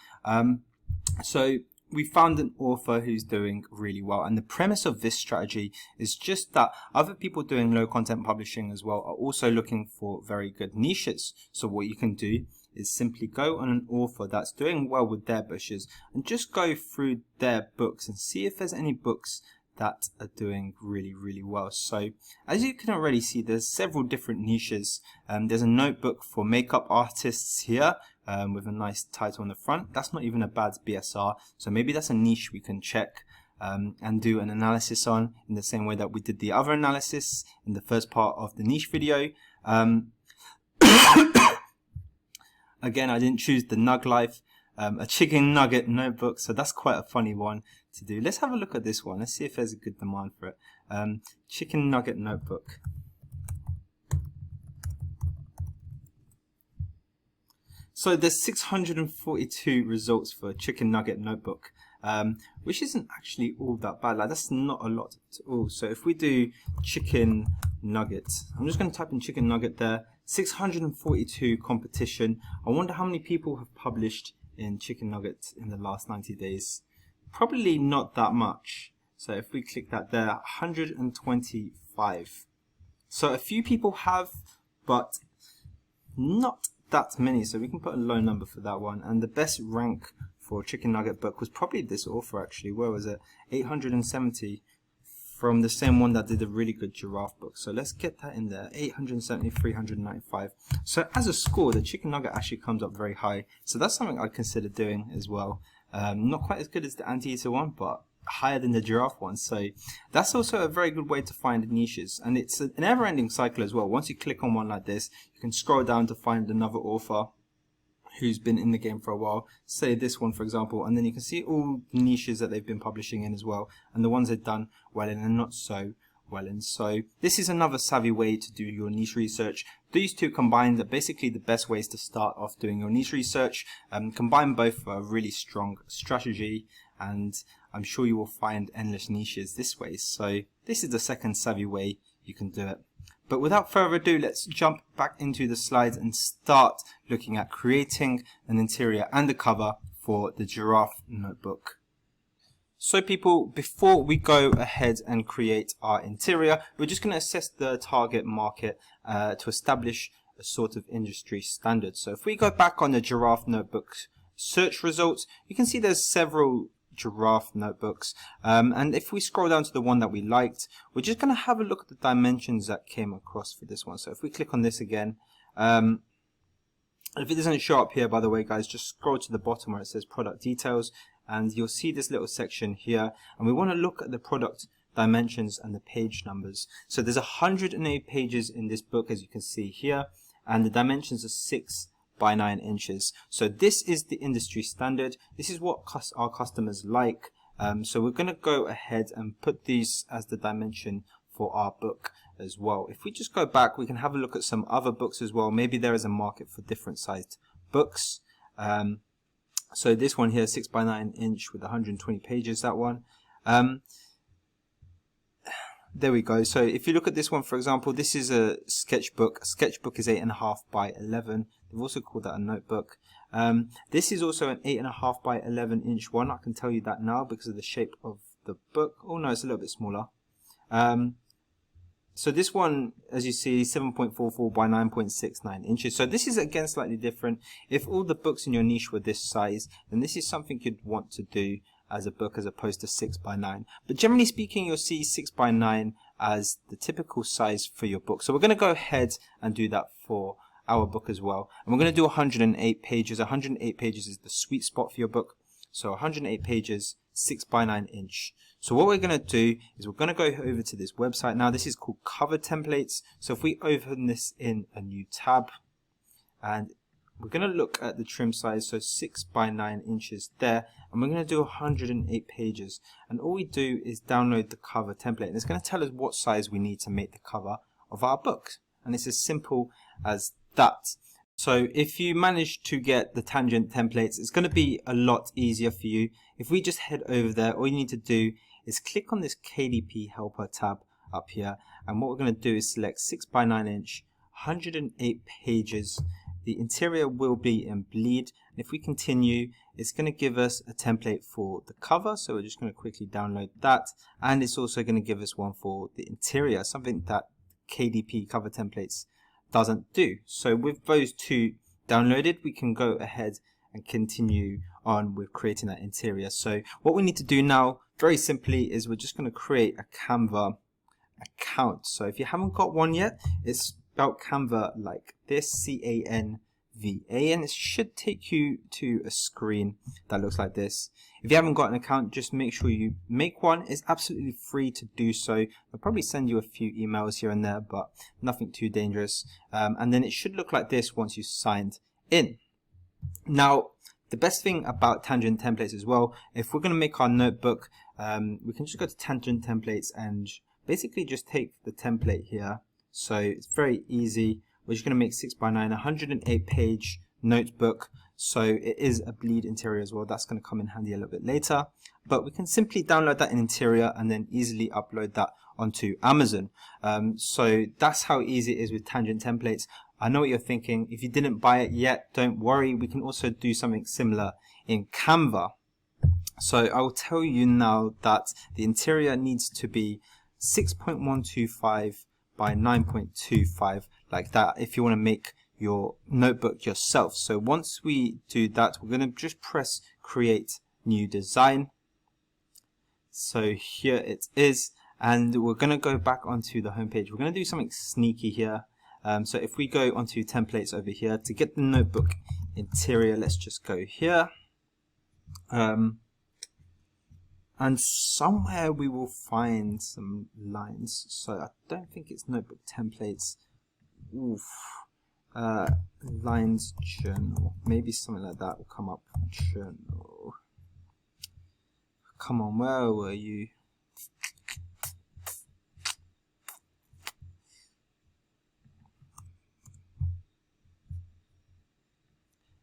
So we found an author who's doing really well, and the premise of this strategy is just that other people doing low content publishing as well are also looking for very good niches. So what you can do is simply go on an author that's doing well with their bushes and just go through their books and see if there's any books that are doing really well. So as you can already see, there's several different niches. There's a notebook for makeup artists here with a nice title on the front. That's not even a bad BSR, so maybe that's a niche we can check and do an analysis on in the same way that we did the other analysis in the first part of the niche video. Again, I didn't choose the Nug Life a chicken nugget notebook. So that's quite a funny one to do. Let's have a look at this one. Let's see if there's a good demand for it. Chicken nugget notebook. So there's 642 results for a chicken nugget notebook, which isn't actually all that bad. Like, that's not a lot at all. So if we do chicken nuggets, I'm just going to type in chicken nugget there. 642 competition. I wonder how many people have published in chicken nuggets in the last 90 days. Probably not that much. So if we click that there, 125. So a few people have, but not that many. So we can put a low number for that one. And the best rank for chicken nugget book was probably this author actually. Where was it? 870 from the same one that did a really good giraffe book. So let's get that in there. 870, 395. So as a score, the chicken nugget actually comes up very high. So that's something I'd consider doing as well. Not quite as good as the anteater one, but higher than the giraffe one. So that's also a very good way to find niches, and it's an never-ending cycle as well. Once you click on one like this, you can scroll down to find another author who's been in the game for a while, say this one for example, and then you can see all the niches that they've been publishing in as well, and the ones they've done well in and not so well in. So this is another savvy way to do your niche research. These two combined are basically the best ways to start off doing your niche research. Combine both for a really strong strategy, and I'm sure you will find endless niches this way. So this is the second savvy way you can do it. But without further ado, let's jump back into the slides and start looking at creating an interior and a cover for the giraffe notebook. So people, before we go ahead and create our interior, we're just going to assess the target market to establish a sort of industry standard. So if we go back on the giraffe notebook search results, you can see there's several giraffe notebooks, and if we scroll down to the one that we liked, we're just going to have a look at the dimensions that came across for this one. So if we click on this again, if it doesn't show up here, by the way guys, just scroll to the bottom where it says product details, and you'll see this little section here, and we want to look at the product dimensions and the page numbers. So there's 108 pages in this book, as you can see here, and the dimensions are 6 by 9 inches. So this is the industry standard. This is what our customers like. So we're going to go ahead and put these as the dimension for our book as well. If we just go back, we can have a look at some other books as well. Maybe there is a market for different sized books. So this one here, 6 by 9 inch with 120 pages, that one. There we go. So if you look at this one, for example, this is a sketchbook. A sketchbook is 8.5 by 11. They've also called that a notebook. This is also an 8.5 by 11 inch one. I can tell you that now because of the shape of the book. Oh no, it's a little bit smaller. So this one, as you see, 7.44 by 9.69 inches. So this is again slightly different. If all the books in your niche were this size, then this is something you'd want to do as a book as opposed to 6 by 9. But generally speaking, you'll see 6 by 9 as the typical size for your book. So we're going to go ahead and do that for our book as well. And we're going to do 108 pages. 108 pages is the sweet spot for your book. So 108 pages, 6 by 9 inch. So what we're going to do is we're going to go over to this website. Now this is called Cover Templates. So if we open this in a new tab, and we're going to look at the trim size, so 6 by 9 inches there, and we're going to do 108 pages. And all we do is download the cover template, and it's going to tell us what size we need to make the cover of our book. And it's as simple as that. So if you manage to get the tangent templates, it's going to be a lot easier for you. If we just head over there, all you need to do is click on this KDP helper tab up here, and what we're going to do is select 6 by 9 inch, 108 pages. The interior will be in bleed. If we continue, it's going to give us a template for the cover, so we're just going to quickly download that, and it's also going to give us one for the interior, something that KDP cover templates doesn't do. So with those two downloaded, we can go ahead and continue on with creating that interior. So what we need to do now, very simply, is we're just going to create a Canva account. So if you haven't got one yet, it's spelled Canva like this, C-A-N-V-A, and it should take you to a screen that looks like this. If you haven't got an account, just make sure you make one. It's absolutely free to do so. They'll probably send you a few emails here and there, but nothing too dangerous. And then it should look like this once you've signed in. Now, The best thing about tangent templates as well, if we're going to make our notebook, we can just go to tangent templates and basically just take the template here. So it's very easy. We're just going to make 6x9, 108 page notebook. So it is a bleed interior as well. That's going to come in handy a little bit later. But we can simply download that in interior and then easily upload that onto Amazon. So that's how easy it is with tangent templates. I know what you're thinking. If you didn't buy it yet, don't worry. We can also do something similar in Canva. So I will tell you now that the interior needs to be 6.125 by 9.25, like that, if you want to make your notebook yourself. So once we do that, we're going to just press create new design. So here it is, and we're going to go back onto the home page. We're going to do something sneaky here. So if we go onto templates over here to get the notebook interior, let's just go here. And somewhere we will find some lines. So I don't think it's notebook templates. Oof. Lines journal. Maybe something like that will come up. Journal. Come on, where were you?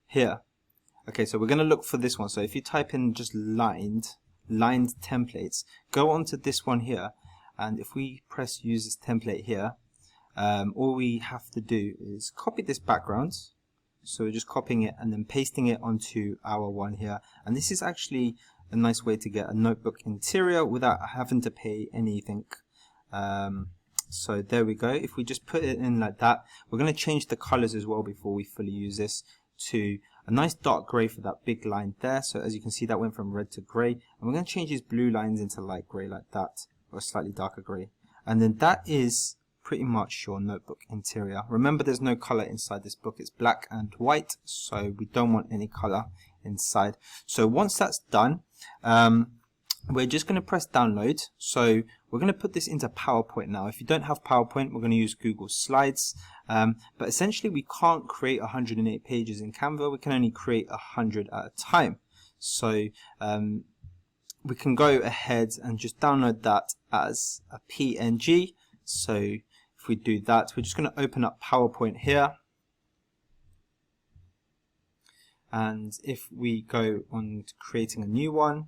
Here. Okay, so we're going to look for this one. So if you type in just lined templates, go on to this one here, and if we press use this template here, all we have to do is copy this background. So we're just copying it and then pasting it onto our one here, and this is actually a nice way to get a notebook interior without having to pay anything. So there we go. If we just put it in like that, we're going to change the colors as well before we fully use this to a nice dark gray for that big line there. So as you can see, that went from red to gray, and we're going to change these blue lines into light gray like that, or slightly darker gray, and then that is pretty much your notebook interior. Remember, there's no color inside this book. It's black and white, so we don't want any color inside. So once that's done, we're just going to press download. So we're going to put this into PowerPoint now. If you don't have PowerPoint, we're going to use Google Slides. But essentially, we can't create 108 pages in Canva. We can only create 100 at a time. So we can go ahead and just download that as a PNG. So if we do that, we're just going to open up PowerPoint here. And if we go on to creating a new one,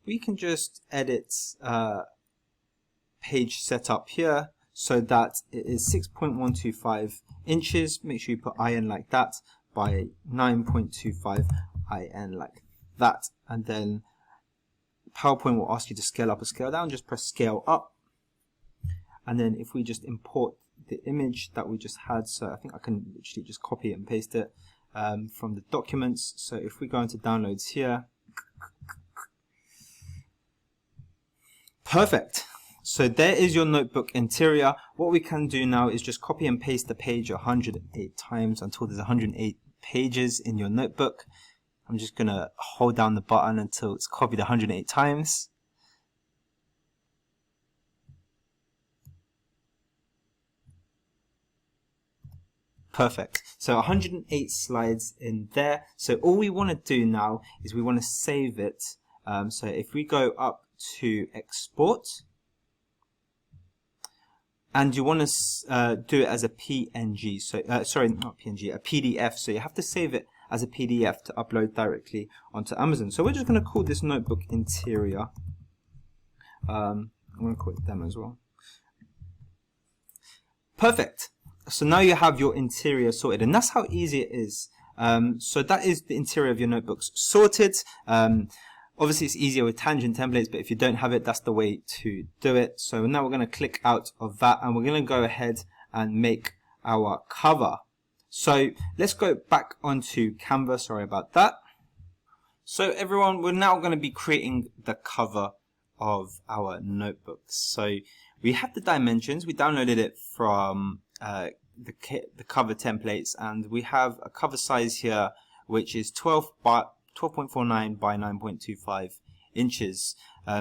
we can just edit page setup here so that it is 6.125 inches. Make sure you put IN like that by 9.25 IN like that. And then PowerPoint will ask you to scale up or scale down. Just press scale up. And then if we just import the image that we just had, so I think I can literally just copy it and paste it from the documents. So if we go into downloads here, perfect. So there is your notebook interior. What we can do now is just copy and paste the page 108 times until there's 108 pages in your notebook. I'm just going to hold down the button until it's copied 108 times. Perfect. So 108 slides in there. So all we want to do now is we want to save it. So if we go up to export, and you want to do it as a PNG, so sorry, not PNG, a PDF. So you have to save it as a PDF to upload directly onto Amazon. So we're just going to call this notebook interior. I'm going to call it demo as well. Perfect. So now you have your interior sorted, and that's how easy it is. So that is the interior of your notebooks sorted. Obviously, it's easier with tangent templates, but if you don't have it, that's the way to do it. So now we're going to click out of that, and we're going to go ahead and make our cover. So let's go back onto Canva. Sorry about that. So everyone, we're now going to be creating the cover of our notebooks. So we have the dimensions. We downloaded it from the cover templates, and we have a cover size here, which is 12.49 by 9.25 inches.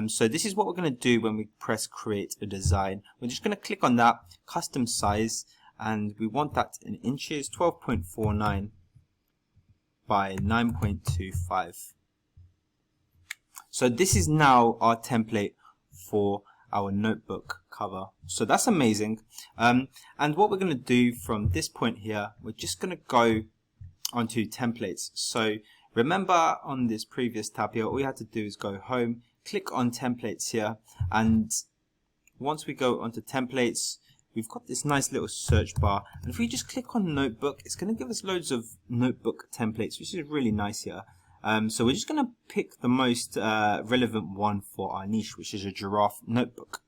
So this is what we're going to do when we press create a design. We're just going to click on that custom size, and we want that in inches, 12.49 by 9.25. So this is now our template for our notebook cover. So that's amazing. And what we're going to do from this point here, we're just going to go onto templates. So remember on this previous tab here, all we had to do is go home, click on templates here, and once we go onto templates, we've got this nice little search bar, and if we just click on notebook, it's going to give us loads of notebook templates, which is really nice here. So we're just going to pick the most relevant one for our niche, which is a giraffe notebook.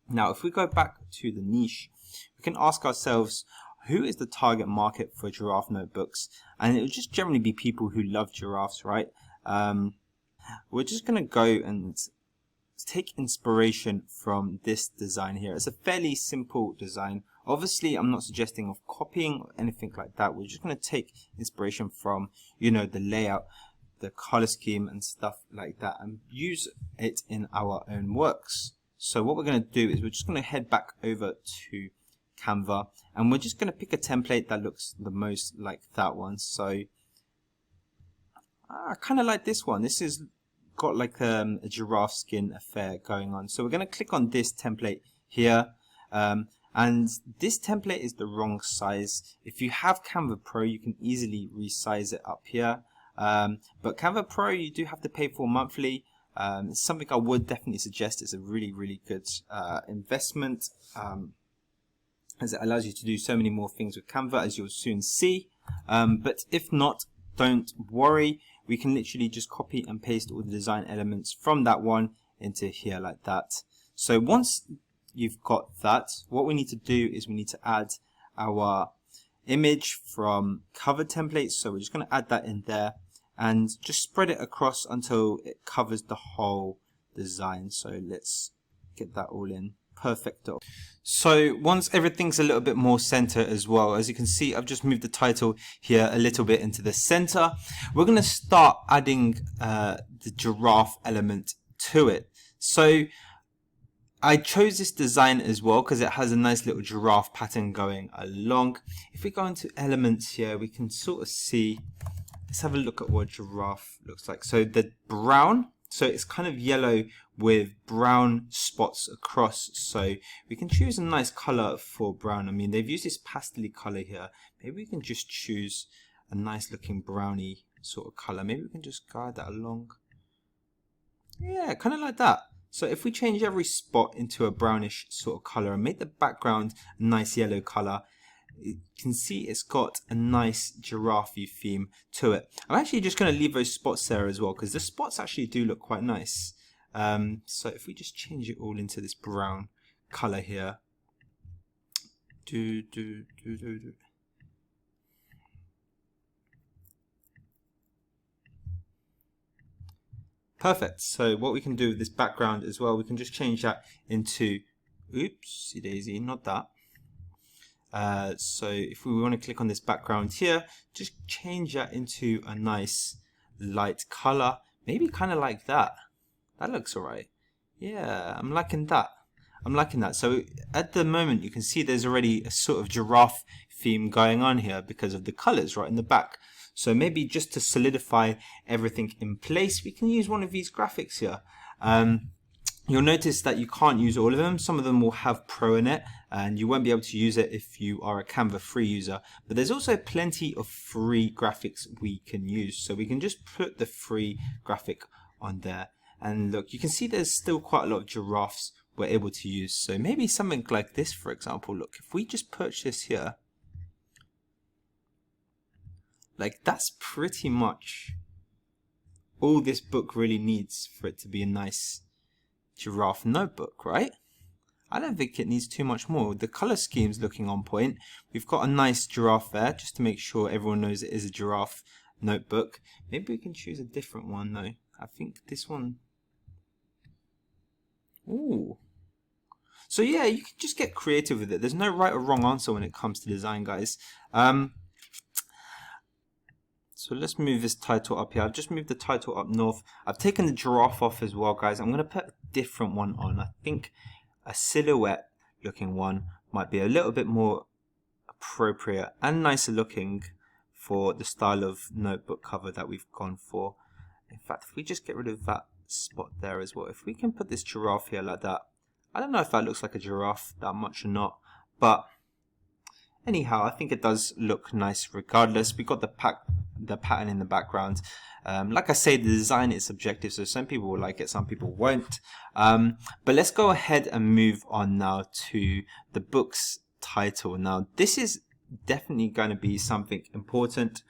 Now if we go back to the niche, we can ask ourselves, who is the target market for giraffe notebooks? And it would just generally be people who love giraffes, right? We're just going to go and take inspiration from this design here. It's a fairly simple design. Obviously, I'm not suggesting of copying or anything like that. We're just going to take inspiration from, you know, the layout, the color scheme and stuff like that, and use it in our own works. So what we're going to do is we're just going to head back over to Canva, and we're just going to pick a template that looks the most like that one. So I kind of like this one. This is got like a giraffe skin affair going on. So we're going to click on this template here, and this template is the wrong size. If you have Canva Pro, you can easily resize it up here, but Canva Pro you do have to pay for monthly. It's something I would definitely suggest. It's a really good investment, as it allows you to do so many more things with Canva, as you'll soon see. But if not, don't worry, we can literally just copy and paste all the design elements from that one into here like that. So once you've got that, what we need to do is we need to add our image from cover templates. So we're just going to add that in there and just spread it across until it covers the whole design. So let's get that all in. Perfecto. So once everything's a little bit more center as well, as you can see, I've just moved the title here a little bit into the center. We're going to start adding the giraffe element to it. So I chose this design as well because it has a nice little giraffe pattern going along. If we go into elements here, we can sort of see, let's have a look at what giraffe looks like. So the brown, so it's kind of yellow with brown spots across. So we can choose a nice color for brown. I mean, they've used this pastel color here. Maybe we can just choose a nice looking browny sort of color. Maybe we can just guide that along. Yeah, kind of like that. So if we change every spot into a brownish sort of color and make the background a nice yellow color, you can see it's got a nice giraffe theme to it. I'm actually just going to leave those spots there as well because the spots actually do look quite nice. So if we just change it all into this brown color here. Perfect. So what we can do with this background as well, we can just change that into, oopsie daisy, not that. So if we want to click on this background here, just change that into a nice light color, maybe kind of like that. That looks alright. Yeah, I'm liking that. I'm liking that. So at the moment you can see there's already a sort of giraffe theme going on here because of the colors right in the back. So maybe just to solidify everything in place, we can use one of these graphics here. You'll notice that you can't use all of them. Some of them will have Pro in it, and you won't be able to use it if you are a Canva free user. But there's also plenty of free graphics we can use. So we can just put the free graphic on there. And look, you can see there's still quite a lot of giraffes we're able to use. So maybe something like this, for example. Look, if we just purchase here, like that's pretty much all this book really needs for it to be a nice giraffe notebook, right? I don't think it needs too much more. The color scheme's looking on point. We've got a nice giraffe there, just to make sure everyone knows it is a giraffe notebook. Maybe we can choose a different one though. I think this one. Ooh. So yeah, you can just get creative with it. There's no right or wrong answer when it comes to design, guys. So let's move this title up here. I've just moved the title up north. I've taken the giraffe off as well, guys. I'm going to put a different one on. I think a silhouette looking one might be a little bit more appropriate and nicer looking for the style of notebook cover that we've gone for. In fact, if we just get rid of that spot there as well, if we can put this giraffe here like that, I don't know if that looks like a giraffe that much or not, but anyhow, I think it does look nice regardless. We got the pattern in the background. Like I say, the design is subjective, so some people will like it, some people won't. But let's go ahead and move on now to the book's title. Now, this is definitely going to be something important.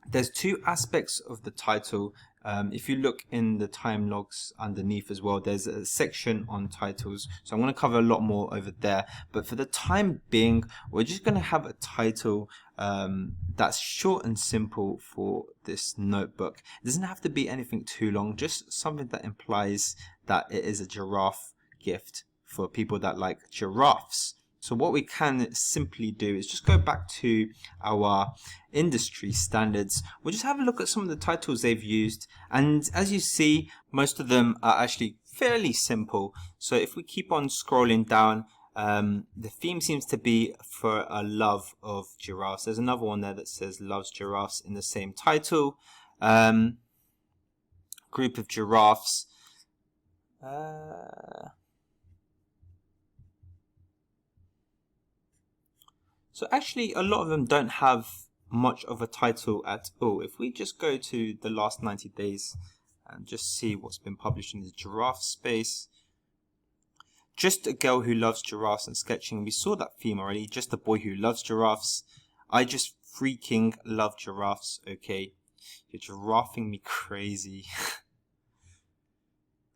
There's two aspects of the title. If you look in the time logs underneath as well, there's a section on titles, so I'm going to cover a lot more over there, but for the time being we're just going to have a title that's short and simple for this notebook. It doesn't have to be anything too long, just something that implies that it is a giraffe gift for people that like giraffes. So what we can simply do is just go back to our industry standards. We'll just have a look at some of the titles they've used, and as you see, most of them are actually fairly simple. So if we keep on scrolling down, the theme seems to be for a love of giraffes. There's another one there that says loves giraffes in the same title. Group of giraffes. So actually a lot of them don't have much of a title at all. If we just go to the last 90 days and just see what's been published in the giraffe space. Just a girl who loves giraffes and sketching. We saw that theme already. Just a boy who loves giraffes. I just freaking love giraffes. Okay, you're giraffing me crazy.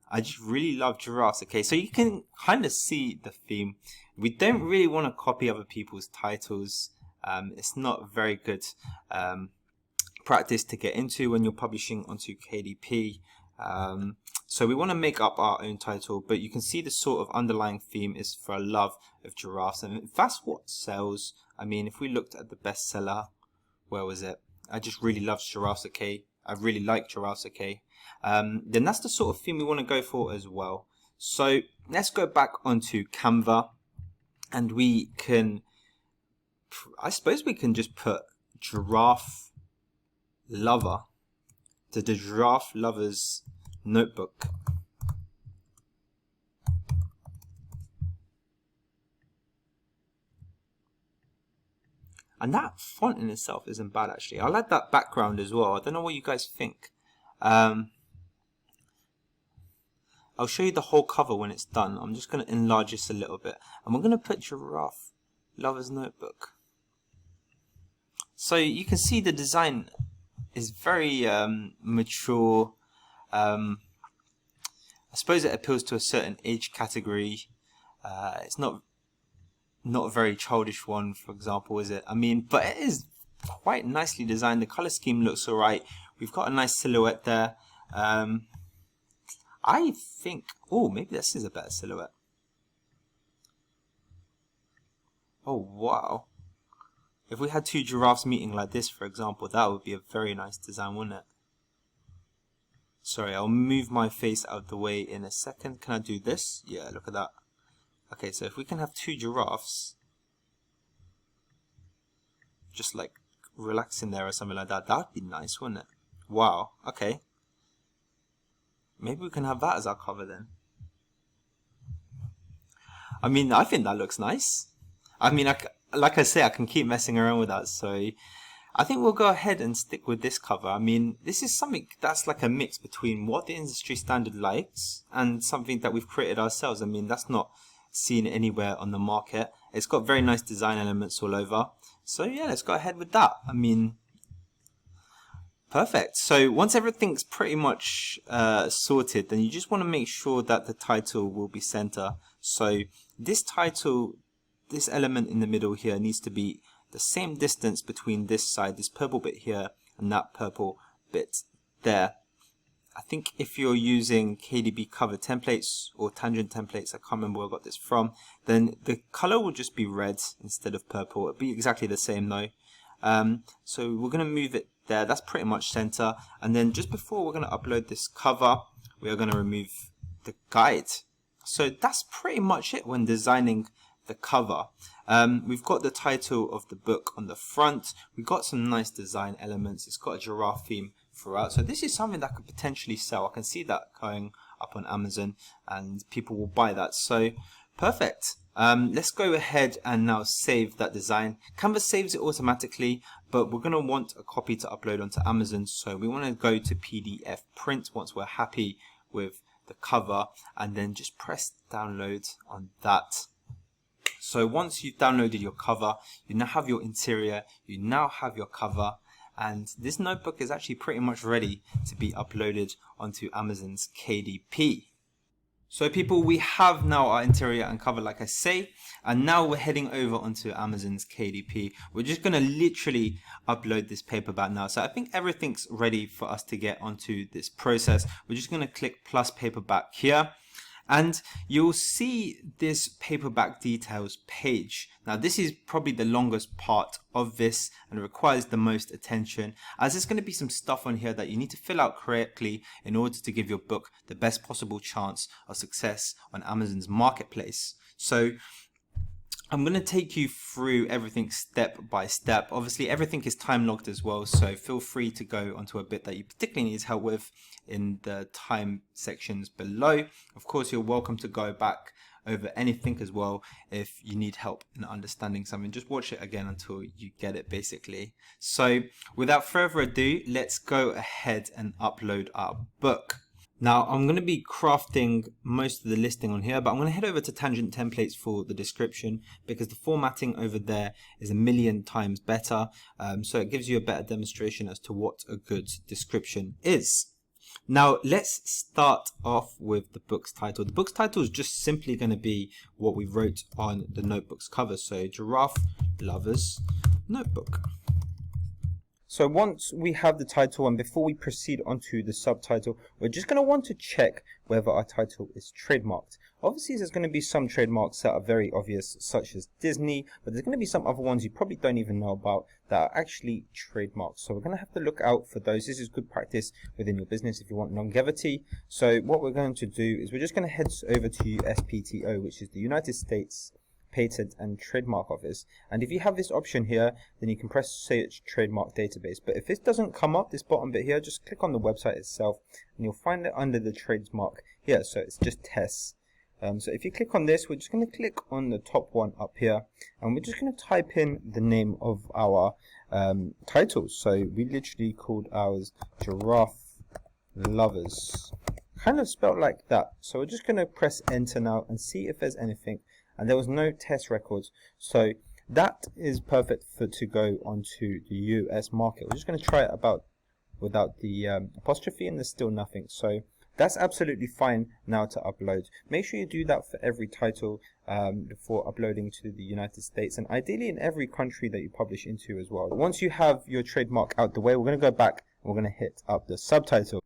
I just really love giraffes. Okay, so you can kind of see the theme. We don't really want to copy other people's titles. It's not very good practice to get into when you're publishing onto KDP. So we want to make up our own title, but you can see the sort of underlying theme is for a love of giraffes, and that's what sells. I mean, if we looked at the bestseller, where was it? I just really love giraffes. Okay, I really like giraffes. Okay. Then that's the sort of theme we want to go for as well. So let's go back onto Canva, and we can, I suppose we can just put giraffe lover, the giraffe lovers notebook. And that font in itself isn't bad actually. I like that background as well. I don't know what you guys think. I'll show you the whole cover when it's done. I'm just going to enlarge this a little bit, and we're going to put giraffe lover's notebook. So you can see the design is very mature. I suppose it appeals to a certain age category. It's not a very childish one, for example, is it? I mean, but it is quite nicely designed. The color scheme looks alright. We've got a nice silhouette there. I think, oh, maybe this is a better silhouette. Oh, wow. If we had two giraffes meeting like this, for example, that would be a very nice design, wouldn't it? Sorry, I'll move my face out of the way in a second. Can I do this? Yeah, look at that. Okay, so if we can have two giraffes just like relaxing there or something like that, that would be nice, wouldn't it? Wow, okay. Maybe we can have that as our cover then. I mean, I think that looks nice. I mean, like I say, I can keep messing around with that, so I think we'll go ahead and stick with this cover. I mean, this is something that's like a mix between what the industry standard likes and something that we've created ourselves. I mean, that's not seen anywhere on the market. It's got very nice design elements all over. So yeah, let's go ahead with that. I mean, perfect. So once everything's pretty much sorted, then you just want to make sure that the title will be center. So this title, this element in the middle here needs to be the same distance between this side, this purple bit here, and that purple bit there. I think if you're using KDP cover templates or tangent templates, I can't remember where I got this from, then the color will just be red instead of purple. It'll be exactly the same though. So we're going to move it there. That's pretty much center. And then just before we're going to upload this cover, we are going to remove the guide. So that's pretty much it when designing the cover. We've got the title of the book on the front. We've got some nice design elements. It's got a giraffe theme throughout. So this is something that could potentially sell. I can see that going up on Amazon and people will buy that. So perfect. Let's go ahead and now save that design. Canva saves it automatically, but we're going to want a copy to upload onto Amazon. So we want to go to PDF print once we're happy with the cover, and then just press download on that. So once you've downloaded your cover, you now have your interior, you now have your cover, and this notebook is actually pretty much ready to be uploaded onto Amazon's KDP. So people, we have now our interior and cover, like I say, and now we're heading over onto Amazon's KDP. We're just going to literally upload this paperback now. So I think everything's ready for us to get onto this process. We're just going to click plus paperback here. And you'll see this paperback details page. Now this is probably the longest part of this and requires the most attention, as there's going to be some stuff on here that you need to fill out correctly in order to give your book the best possible chance of success on Amazon's marketplace. So I'm going to take you through everything step by step. Obviously everything is time logged as well, so feel free to go onto a bit that you particularly need help with in the time sections below. Of course, you're welcome to go back over anything as well if you need help in understanding something. Just watch it again until you get it, basically. So without further ado, let's go ahead and upload our book. Now I'm going to be crafting most of the listing on here, but I'm going to head over to Tangent Templates for the description, because the formatting over there is 1,000,000 times better. So it gives you a better demonstration as to what a good description is. Now let's start off with the book's title. The book's title is just simply going to be what we wrote on the notebook's cover. So Giraffe Lovers Notebook. So once we have the title, and before we proceed onto the subtitle, we're just going to want to check whether our title is trademarked. Obviously there's going to be some trademarks that are very obvious, such as Disney, but there's going to be some other ones you probably don't even know about that are actually trademarked. So we're going to have to look out for those. This is good practice within your business if you want longevity. So what we're going to do is we're just going to head over to USPTO, which is the United States Patent and Trademark Office, and if you have this option here, then you can press search trademark database. But if this doesn't come up, this bottom bit here, just click on the website itself and you'll find it under the trademark here. So it's just tests. So if you click on this, we're just going to click on the top one up here, and we're just going to type in the name of our title. So we literally called ours Giraffe Lovers, kind of spelled like that. So we're just going to press enter now and see if there's anything. And there was no test records, so that is perfect to go onto the US market. We're just going to try it about without the apostrophe, and there's still nothing. So that's absolutely fine now to upload. Make sure you do that for every title before uploading to the United States, and ideally in every country that you publish into as well. Once you have your trademark out the way, we're going to go back and we're going to hit up the subtitle.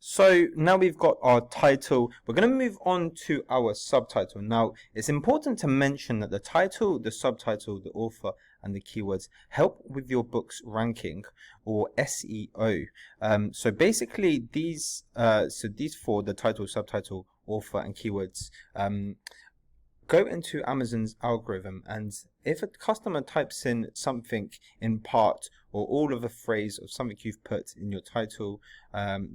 So now we've got our title, we're going to move on to our subtitle. Now it's important to mention that the title, the subtitle, the author and the keywords help with your book's ranking, or SEO. So basically these four, the title, subtitle, author and keywords, go into Amazon's algorithm, and if a customer types in something in part or all of a phrase of something you've put in your title,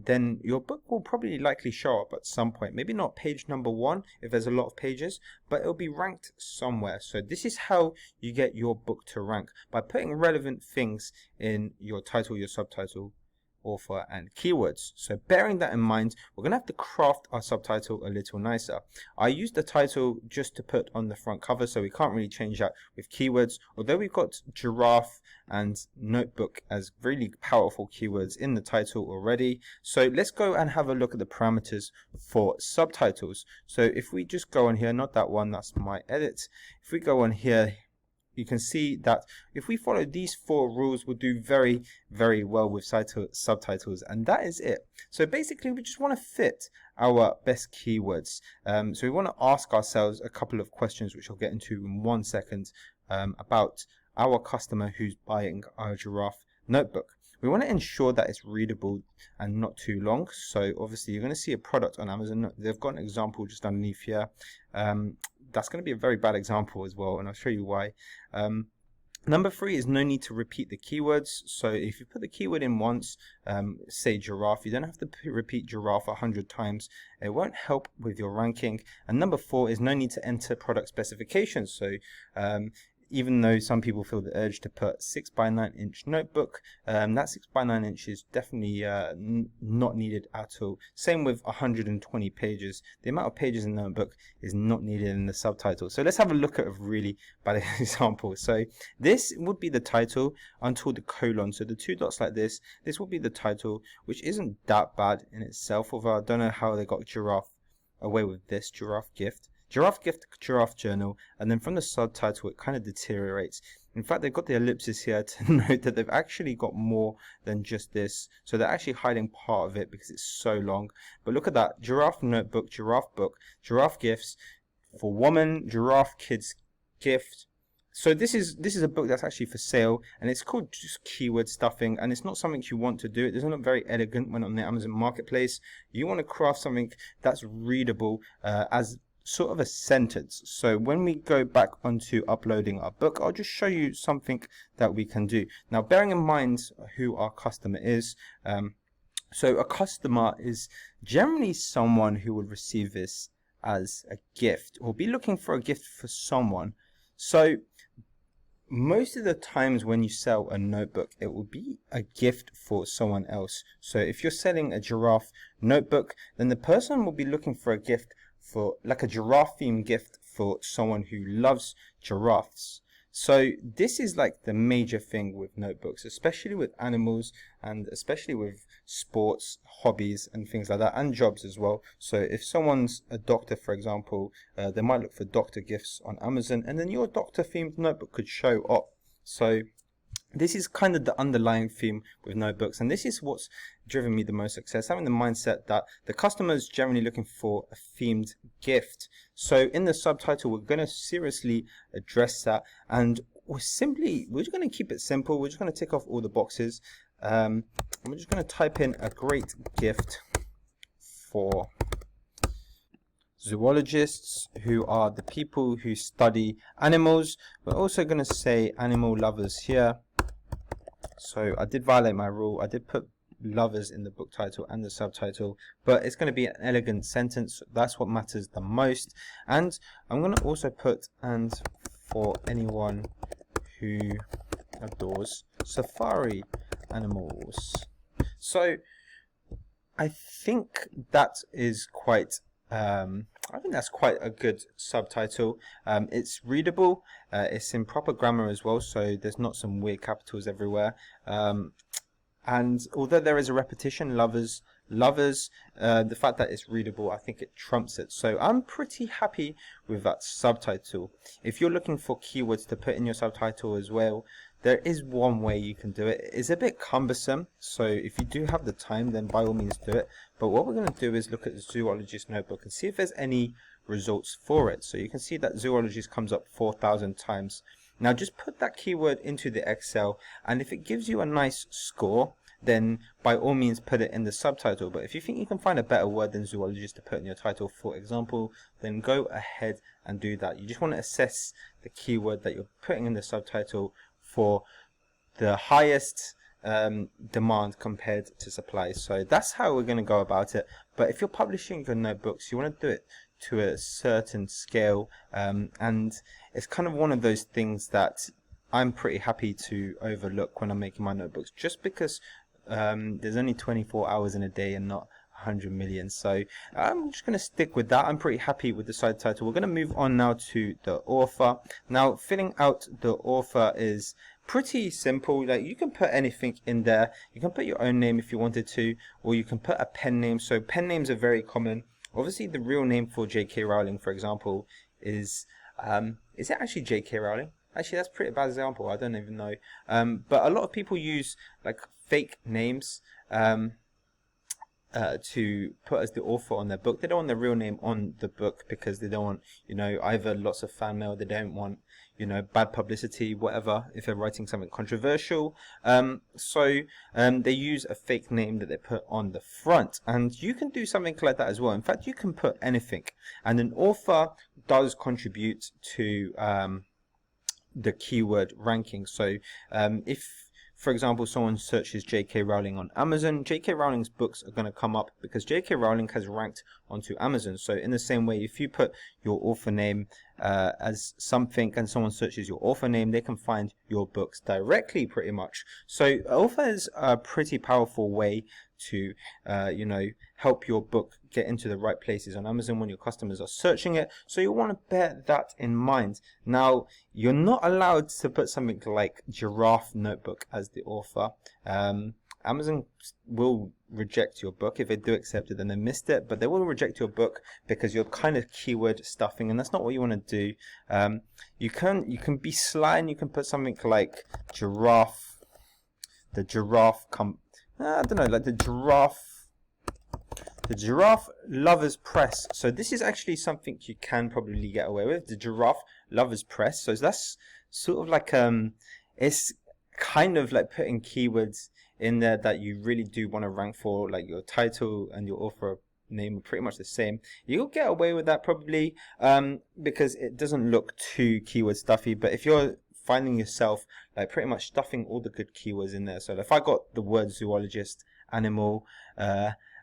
then your book will probably likely show up at some point. Maybe not page number 1 if there's a lot of pages, but it'll be ranked somewhere. So this is how you get your book to rank, by putting relevant things in your title, your subtitle, author and keywords. So bearing that in mind, we're going to have to craft our subtitle a little nicer. I used the title just to put on the front cover, so we can't really change that with keywords, although we've got giraffe and notebook as really powerful keywords in the title already. So let's go and have a look at the parameters for subtitles. So if we just go on here, not that one, that's my edit. If we go on here, you can see that if we follow these 4 rules, we'll do very, very well with subtitles, and that is it. So basically, we just want to fit our best keywords. So we want to ask ourselves a couple of questions, which I'll get into in 1 second, about our customer who's buying our giraffe notebook. We want to ensure that it's readable and not too long. So obviously you're going to see a product on Amazon. They've got an example just underneath here. that's going to be a very bad example as well, and I'll show you why. Number 3 is no need to repeat the keywords. So if you put the keyword in once, say giraffe, you don't have to repeat giraffe 100 times. It won't help with your ranking. And number 4 is no need to enter product specifications. So even though some people feel the urge to put 6x9" notebook, that 6x9" is definitely not needed at all. Same with 120 pages. The amount of pages in the notebook is not needed in the subtitle. So let's have a look at a really bad example. So this would be the title until the colon. So the 2 dots like this would be the title, which isn't that bad in itself, although I don't know how they got giraffe away with this. Giraffe gift, giraffe journal, and then from the subtitle it kind of deteriorates. In fact, they've got the ellipsis here to note that they've actually got more than just this, so they're actually hiding part of it because it's so long. But look at that: giraffe notebook, giraffe book, giraffe gifts for woman, giraffe kids gift. So this is a book that's actually for sale, and it's called just keyword stuffing, and it's not something you want to do. It doesn't look very elegant when on the Amazon marketplace. You want to craft something that's readable as sort of a sentence. So when we go back onto uploading our book, I'll just show you something that we can do. Now, bearing in mind who our customer is, so a customer is generally someone who would receive this as a gift or be looking for a gift for someone. So most of the times when you sell a notebook, it will be a gift for someone else. So if you're selling a giraffe notebook, then the person will be looking for a gift for like a giraffe themed gift for someone who loves giraffes. So this is like the major thing with notebooks, especially with animals and especially with sports, hobbies and things like that, and jobs as well. So if someone's a doctor, for example, they might look for doctor gifts on Amazon, and then your doctor themed notebook could show up. So this is kind of the underlying theme with notebooks, and this is what's driven me the most success, having the mindset that the customer is generally looking for a themed gift. So in the subtitle, we're going to seriously address that, and we're just going to keep it simple. We're just going to tick off all the boxes. We're just going to type in a great gift for zoologists, who are the people who study animals. We're also going to say animal lovers here. So I did violate my rule. I did put lovers in the book title and the subtitle, but it's going to be an elegant sentence. That's what matters the most. And I'm going to also put "and for anyone who adores safari animals." So I think that is quite I think that's quite a good subtitle. It's readable, it's in proper grammar as well, so there's not some weird capitals everywhere. And although there is a repetition, lovers, the fact that it's readable, I think it trumps it. So I'm pretty happy with that subtitle. If you're looking for keywords to put in your subtitle as well, there is one way you can do it. It's a bit cumbersome, so if you do have the time, then by all means do it. But what we're going to do is look at the Zoologist Notebook and see if there's any results for it. So you can see that Zoologist comes up 4,000 times. Now just put that keyword into the Excel, and if it gives you a nice score, then by all means put it in the subtitle. But if you think you can find a better word than zoologist to put in your title, for example, then go ahead and do that. You just want to assess the keyword that you're putting in the subtitle for the highest demand compared to supply. So that's how we're going to go about it. But if you're publishing your notebooks, you want to do it to a certain scale, and it's kind of one of those things that I'm pretty happy to overlook when I'm making my notebooks, just because there's only 24 hours in a day and not 100 million. So I'm just going to stick with that. I'm pretty happy with the side title. We're going to move on now to the author. Now, filling out the author is pretty simple. Like, you can put anything in there. You can put your own name if you wanted to, or you can put a pen name. So pen names are very common. Obviously, the real name for J.K. Rowling, for example, is it actually J.K. Rowling? Actually, that's a pretty bad example. I don't even know. But a lot of people use like fake names. to put as the author on their book. They don't want their real name on the book because they don't want, either lots of fan mail, they don't want, bad publicity, whatever, if they're writing something controversial. So they use a fake name that they put on the front. And you can do something like that as well. In fact, you can put anything. And an author does contribute to the keyword ranking. So if, for example, someone searches J.K. Rowling on Amazon, J.K. Rowling's books are going to come up because J.K. Rowling has ranked onto Amazon. So in the same way, if you put your author name as something and someone searches your author name, they can find your books directly pretty much. So author is a pretty powerful way to help your book get into the right places on Amazon when your customers are searching it. So you want to bear that in mind. Now, you're not allowed to put something like giraffe notebook as the author. Amazon will reject your book. If they do accept it, then they missed it, but they will reject your book because you're kind of keyword stuffing, and that's not what you want to do. You can be sly and you can put something like giraffe, the Giraffe Lovers Press. So this is actually something you can probably get away with, the Giraffe Lovers Press. So that's sort of like it's kind of like putting keywords in there that you really do want to rank for, like your title and your author name are pretty much the same. You'll get away with that probably because it doesn't look too keyword stuffy. But if you're finding yourself like pretty much stuffing all the good keywords in there, so if I got the word zoologist, animal,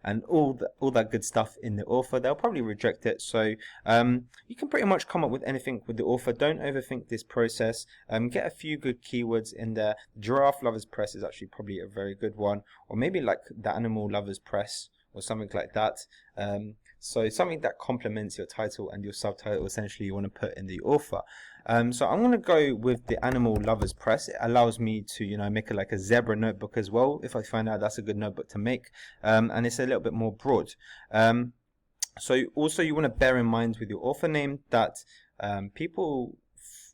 and all that good stuff in the author, they'll probably reject it. So you can pretty much come up with anything with the author. Don't overthink this process. Get a few good keywords in there. Giraffe Lovers Press is actually probably a very good one, or maybe like the Animal Lovers Press or something like that. So something that complements your title and your subtitle, essentially, you want to put in the author. So I'm going to go with the Animal Lovers Press. It allows me to, make it like a zebra notebook as well, if I find out that's a good notebook to make. And it's a little bit more broad. So also you want to bear in mind with your author name that people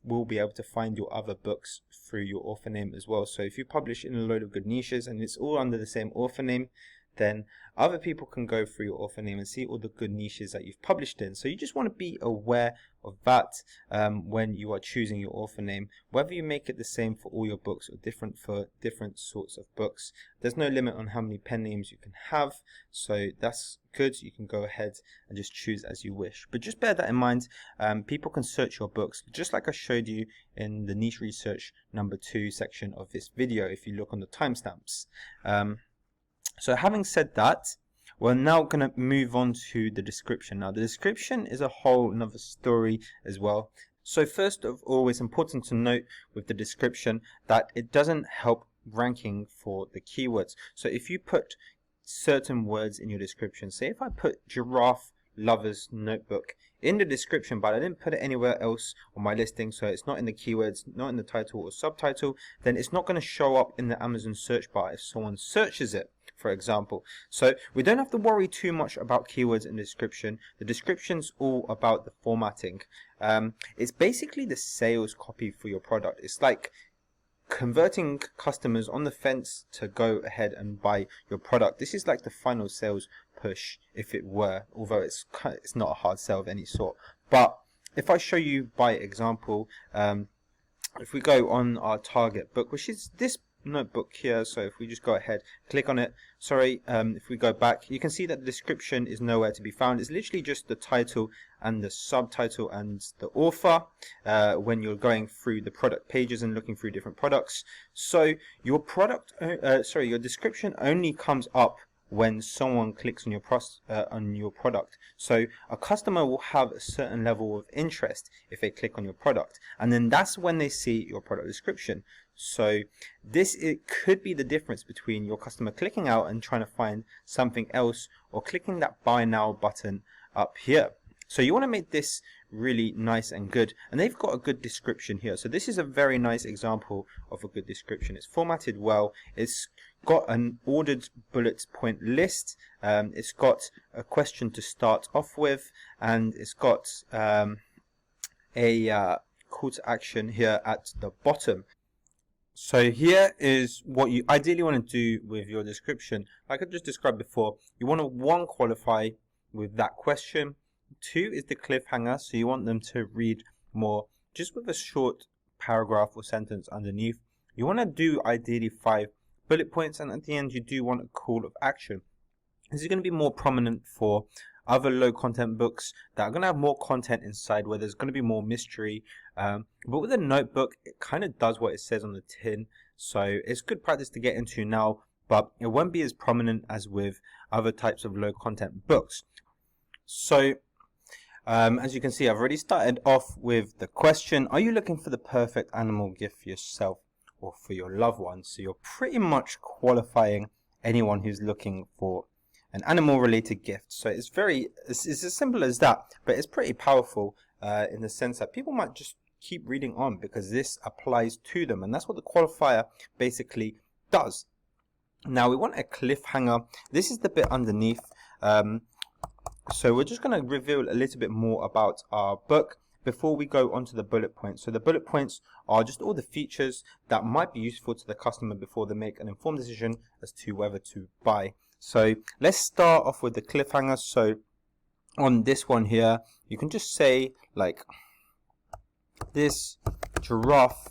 will be able to find your other books through your author name as well. So if you publish in a load of good niches and it's all under the same author name, then other people can go through your author name and see all the good niches that you've published in. So you just want to be aware of that when you are choosing your author name, whether you make it the same for all your books or different for different sorts of books. There's no limit on how many pen names you can have, so that's good. You can go ahead and just choose as you wish, but just bear that in mind. People can search your books just like I showed you in the niche research number 2 section of this video if you look on the timestamps. So having said that, we're now going to move on to the description. Now, the description is a whole another story as well. So first of all, it's important to note with the description that it doesn't help ranking for the keywords. So if you put certain words in your description, say if I put Giraffe Lovers Notebook in the description, but I didn't put it anywhere else on my listing, so it's not in the keywords, not in the title or subtitle, then it's not going to show up in the Amazon search bar if someone searches it, for example. So we don't have to worry too much about keywords in the description. The description's all about the formatting. It's basically the sales copy for your product. It's like converting customers on the fence to go ahead and buy your product. This is like the final sales push, if it were, although it's not a hard sell of any sort. But if I show you by example, if we go on our target book, which is this notebook here, so if we just go ahead, click on it, if we go back, you can see that the description is nowhere to be found. It's literally just the title and the subtitle and the author when you're going through the product pages and looking through different products. So your your description only comes up when someone clicks on your product. So a customer will have a certain level of interest if they click on your product, and then that's when they see your product description. So it could be the difference between your customer clicking out and trying to find something else, or clicking that buy now button up here. So you want to make this really nice and good, and they've got a good description here. So this is a very nice example of a good description. It's formatted well, it's got an ordered bullet point list, it's got a question to start off with, and it's got a call to action here at the bottom. So here is what you ideally want to do with your description. Like I just described before, you want to 1, qualify with that question. 2 is the cliffhanger, so you want them to read more just with a short paragraph or sentence underneath. You want to do ideally 5 bullet points, and at the end you do want a call of action. This is going to be more prominent for other low content books that are going to have more content inside, where there's going to be more mystery. But with a notebook, it kind of does what it says on the tin, so it's good practice to get into now, but it won't be as prominent as with other types of low content books. So as you can see, I've already started off with the question: are you looking for the perfect animal gift for yourself or for your loved ones? So you're pretty much qualifying anyone who's looking for an animal related gift. So it's as simple as that, but it's pretty powerful in the sense that people might just keep reading on because this applies to them, and that's what the qualifier basically does. Now we want a cliffhanger. This is the bit underneath. So we're just going to reveal a little bit more about our book before we go on to the bullet points. So the bullet points are just all the features that might be useful to the customer before they make an informed decision as to whether to buy. So let's start off with the cliffhanger. So on this one here, you can just say like, this giraffe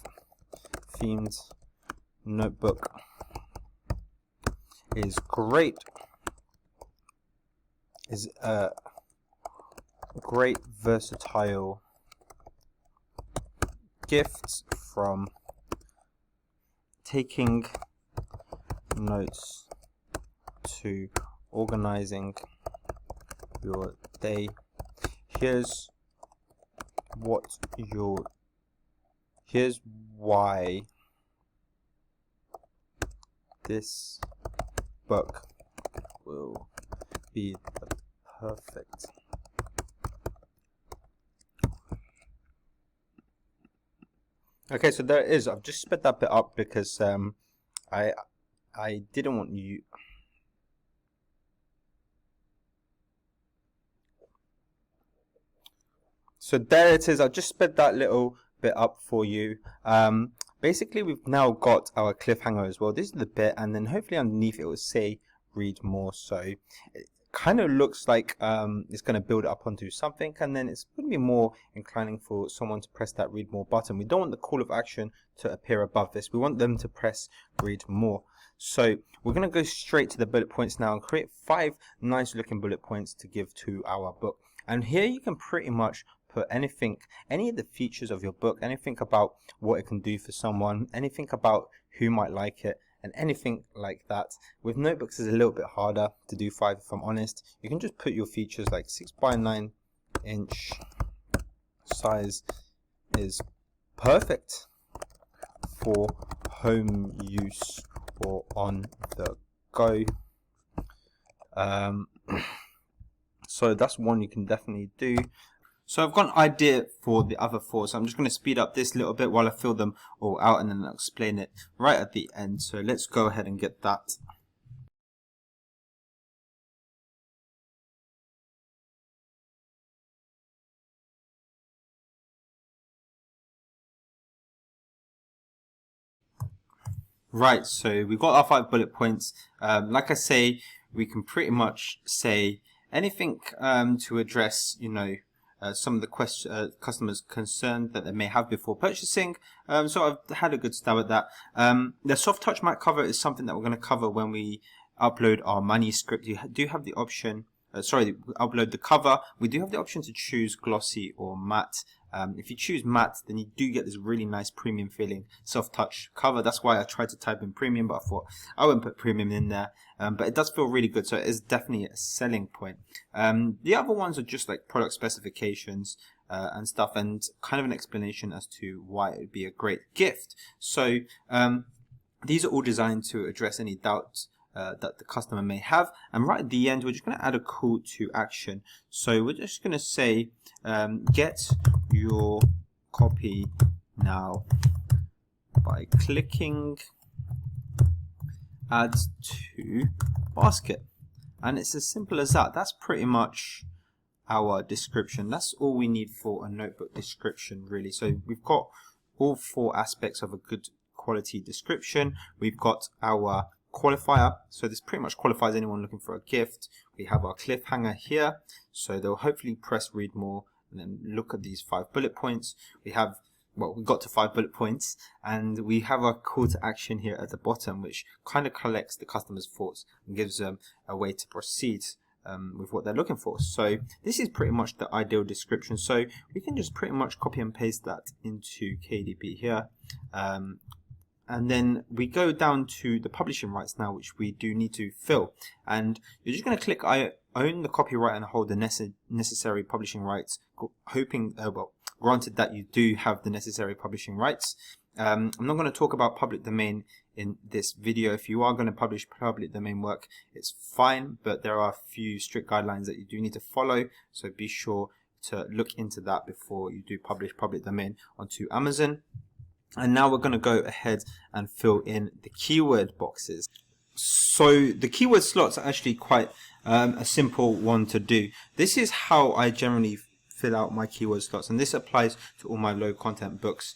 themed notebook is great. Is a great versatile gift from taking notes to organizing your day. Here's why this book will be the perfect Okay, so there it is. I've just sped that bit up because I didn't want you. So there it is. I've just sped that little bit up for you. Basically, we've now got our cliffhanger as well. This is the bit, and then hopefully underneath it will say read more. So it kind of looks like it's going to build up onto something, and then it's going to be more inclining for someone to press that read more button. We don't want the call of action to appear above this. We want them to press read more. So we're going to go straight to the bullet points now and create 5 nice looking bullet points to give to our book. And here you can pretty much put anything, any of the features of your book, anything about what it can do for someone, anything about who might like it, and anything like that. With notebooks it's a little bit harder to do 5 if I'm honest. You can just put your features like 6 by 9 inch size is perfect for home use or on the go. So that's one you can definitely do. So I've got an idea for the other 4, so I'm just going to speed up this little bit while I fill them all out, and then I'll explain it right at the end. So let's go ahead and get that. Right, so we've got our 5 bullet points. Like I say, we can pretty much say anything to address, you know, some of the customers' concern that they may have before purchasing. So I've had a good stab at that. The soft touch matte cover is something that we're going to cover when we upload our manuscript. You do have the option, upload the cover. We do have the option to choose glossy or matte. If you choose matte, then you do get this really nice premium feeling soft touch cover. That's why I tried to type in premium, but I thought I wouldn't put premium in there. But it does feel really good, so it is definitely a selling point. The other ones are just like product specifications and stuff, and kind of an explanation as to why it would be a great gift. So these are all designed to address any doubts that the customer may have, and right at the end we're just going to add a call to action. So we're just going to say get your copy now by clicking add to basket, and it's as simple as that. That's pretty much our description. That's all we need for a notebook description, really. So we've got all 4 aspects of a good quality description. We've got our qualifier, so this pretty much qualifies anyone looking for a gift. We have our cliffhanger here, so they'll hopefully press read more and then look at these 5 bullet points. We got to 5 bullet points, and we have our call to action here at the bottom, which kind of collects the customer's thoughts and gives them a way to proceed with what they're looking for. So this is pretty much the ideal description, so we can just pretty much copy and paste that into KDP here. And then we go down to the publishing rights now, which we do need to fill. And you're just going to click I own the copyright and hold the necessary publishing rights, hoping, granted that you do have the necessary publishing rights. I'm not going to talk about public domain in this video. If you are going to publish public domain work, it's fine, but there are a few strict guidelines that you do need to follow. So be sure to look into that before you do publish public domain onto Amazon. And now we're going to go ahead and fill in the keyword boxes. So the keyword slots are actually quite a simple one to do. This is how I generally fill out my keyword slots, and this applies to all my low content books.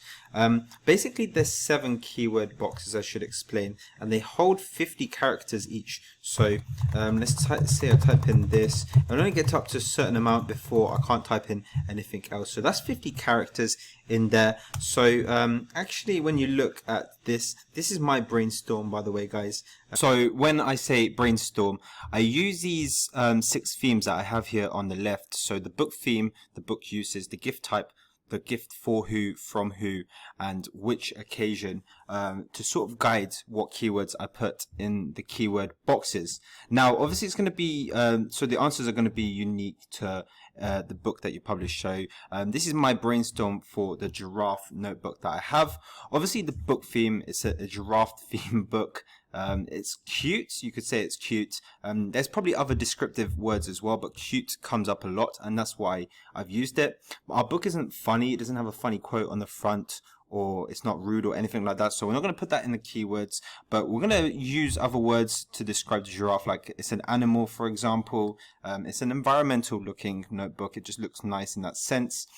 Basically there's 7 keyword boxes, I should explain, and they hold 50 characters each. So let's say I type in this. I'll only get up to a certain amount before I can't type in anything else. So that's 50 characters in there. So actually when you look at this is my brainstorm, by the way, guys. So when I say brainstorm, I use these 6 themes that I have here on the left. So the book theme, the book uses, the gift type, the gift for who, from who, and which occasion, to sort of guide what keywords I put in the keyword boxes. Now obviously it's going to be so the answers are going to be unique to the book that you publish. So this is my brainstorm for the giraffe notebook that I have. Obviously the book theme is a giraffe theme book. It's cute, you could say it's cute. There's probably other descriptive words as well, but cute comes up a lot, and that's why I've used it. Our book isn't funny, it doesn't have a funny quote on the front, or it's not rude or anything like that, so we're not going to put that in the keywords, but we're going to use other words to describe the giraffe, like it's an animal, for example. It's an environmental looking notebook, it just looks nice in that sense.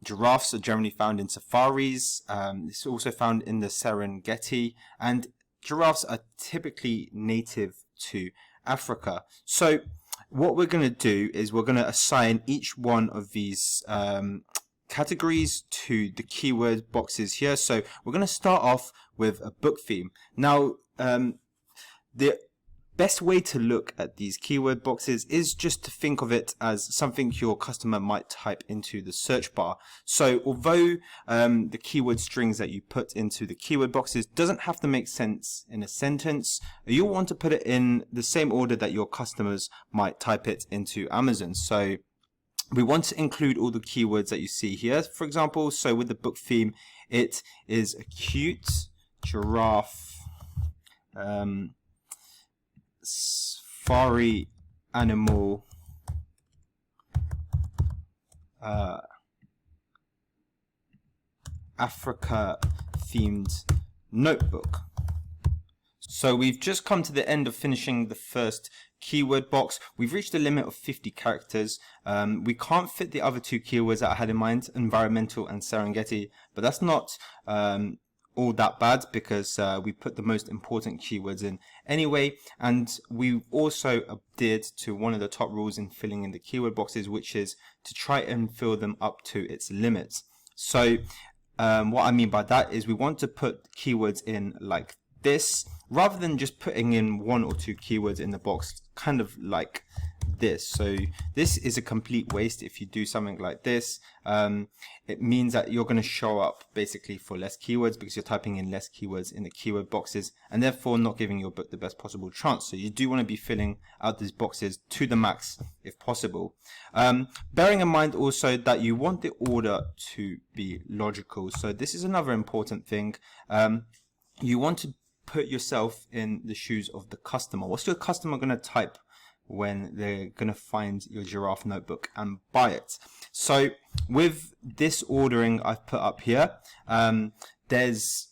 Giraffes are generally found in safaris. It's also found in the Serengeti, and giraffes are typically native to Africa. So what we're going to do is we're going to assign each one of these categories to the keyword boxes here. So we're going to start off with a book theme. Now the best way to look at these keyword boxes is just to think of it as something your customer might type into the search bar. So although the keyword strings that you put into the keyword boxes doesn't have to make sense in a sentence, you'll want to put it in the same order that your customers might type it into Amazon. So we want to include all the keywords that you see here, for example. So with the book theme, it is a cute giraffe safari animal Africa themed notebook. So we've just come to the end of finishing the first keyword box. We've reached a limit of 50 characters. We can't fit the other 2 keywords that I had in mind, environmental and Serengeti, but that's not all that bad, because we put the most important keywords in anyway, and we also adhered to one of the top rules in filling in the keyword boxes, which is to try and fill them up to its limits. So what I mean by that is we want to put keywords in like this, rather than just putting in 1 or 2 keywords in the box, kind of like this. So this is a complete waste. If you do something like this, it means that you're going to show up basically for less keywords, because you're typing in less keywords in the keyword boxes, and therefore not giving your book the best possible chance. So you do want to be filling out these boxes to the max if possible. Bearing in mind also that you want the order to be logical. So this is another important thing. You want to put yourself in the shoes of the customer. What's your customer going to type when they're going to find your giraffe notebook and buy it? So with this ordering I've put up here, there's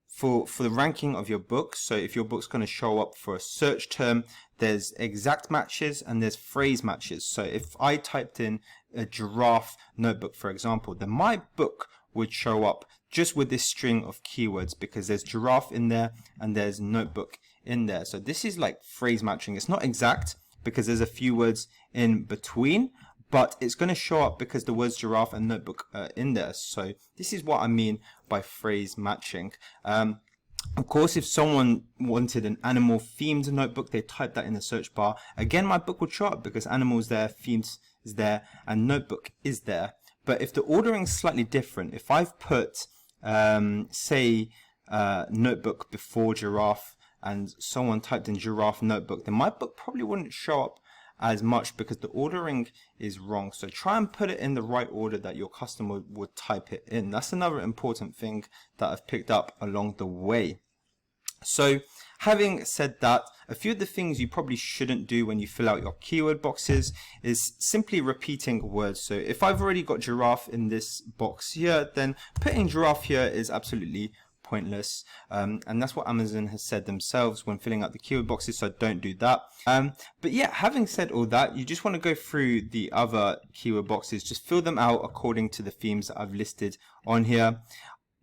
for the ranking of your book. So if your book's going to show up for a search term, there's exact matches and there's phrase matches. So if I typed in a giraffe notebook, for example, then my book would show up just with this string of keywords, because there's giraffe in there and there's notebook in there. So this is like phrase matching. It's not exact because there's a few words in between, but it's going to show up because the words giraffe and notebook are in there. So this is what I mean by phrase matching. Of course, if someone wanted an animal themed notebook, they type that in the search bar. Again, my book would show up because animals there, themes is there, and notebook is there. But if the ordering is slightly different, if I've put, say, notebook before giraffe and someone typed in giraffe notebook, then my book probably wouldn't show up as much because the ordering is wrong. So try and put it in the right order that your customer would type it in. That's another important thing that I've picked up along the way. So having said that, a few of the things you probably shouldn't do when you fill out your keyword boxes is simply repeating words. So if I've already got giraffe in this box here, then putting giraffe here is absolutely pointless, and that's what Amazon has said themselves when filling out the keyword boxes, so don't do that. But yeah, having said all that, you just want to go through the other keyword boxes, just fill them out according to the themes that I've listed on here.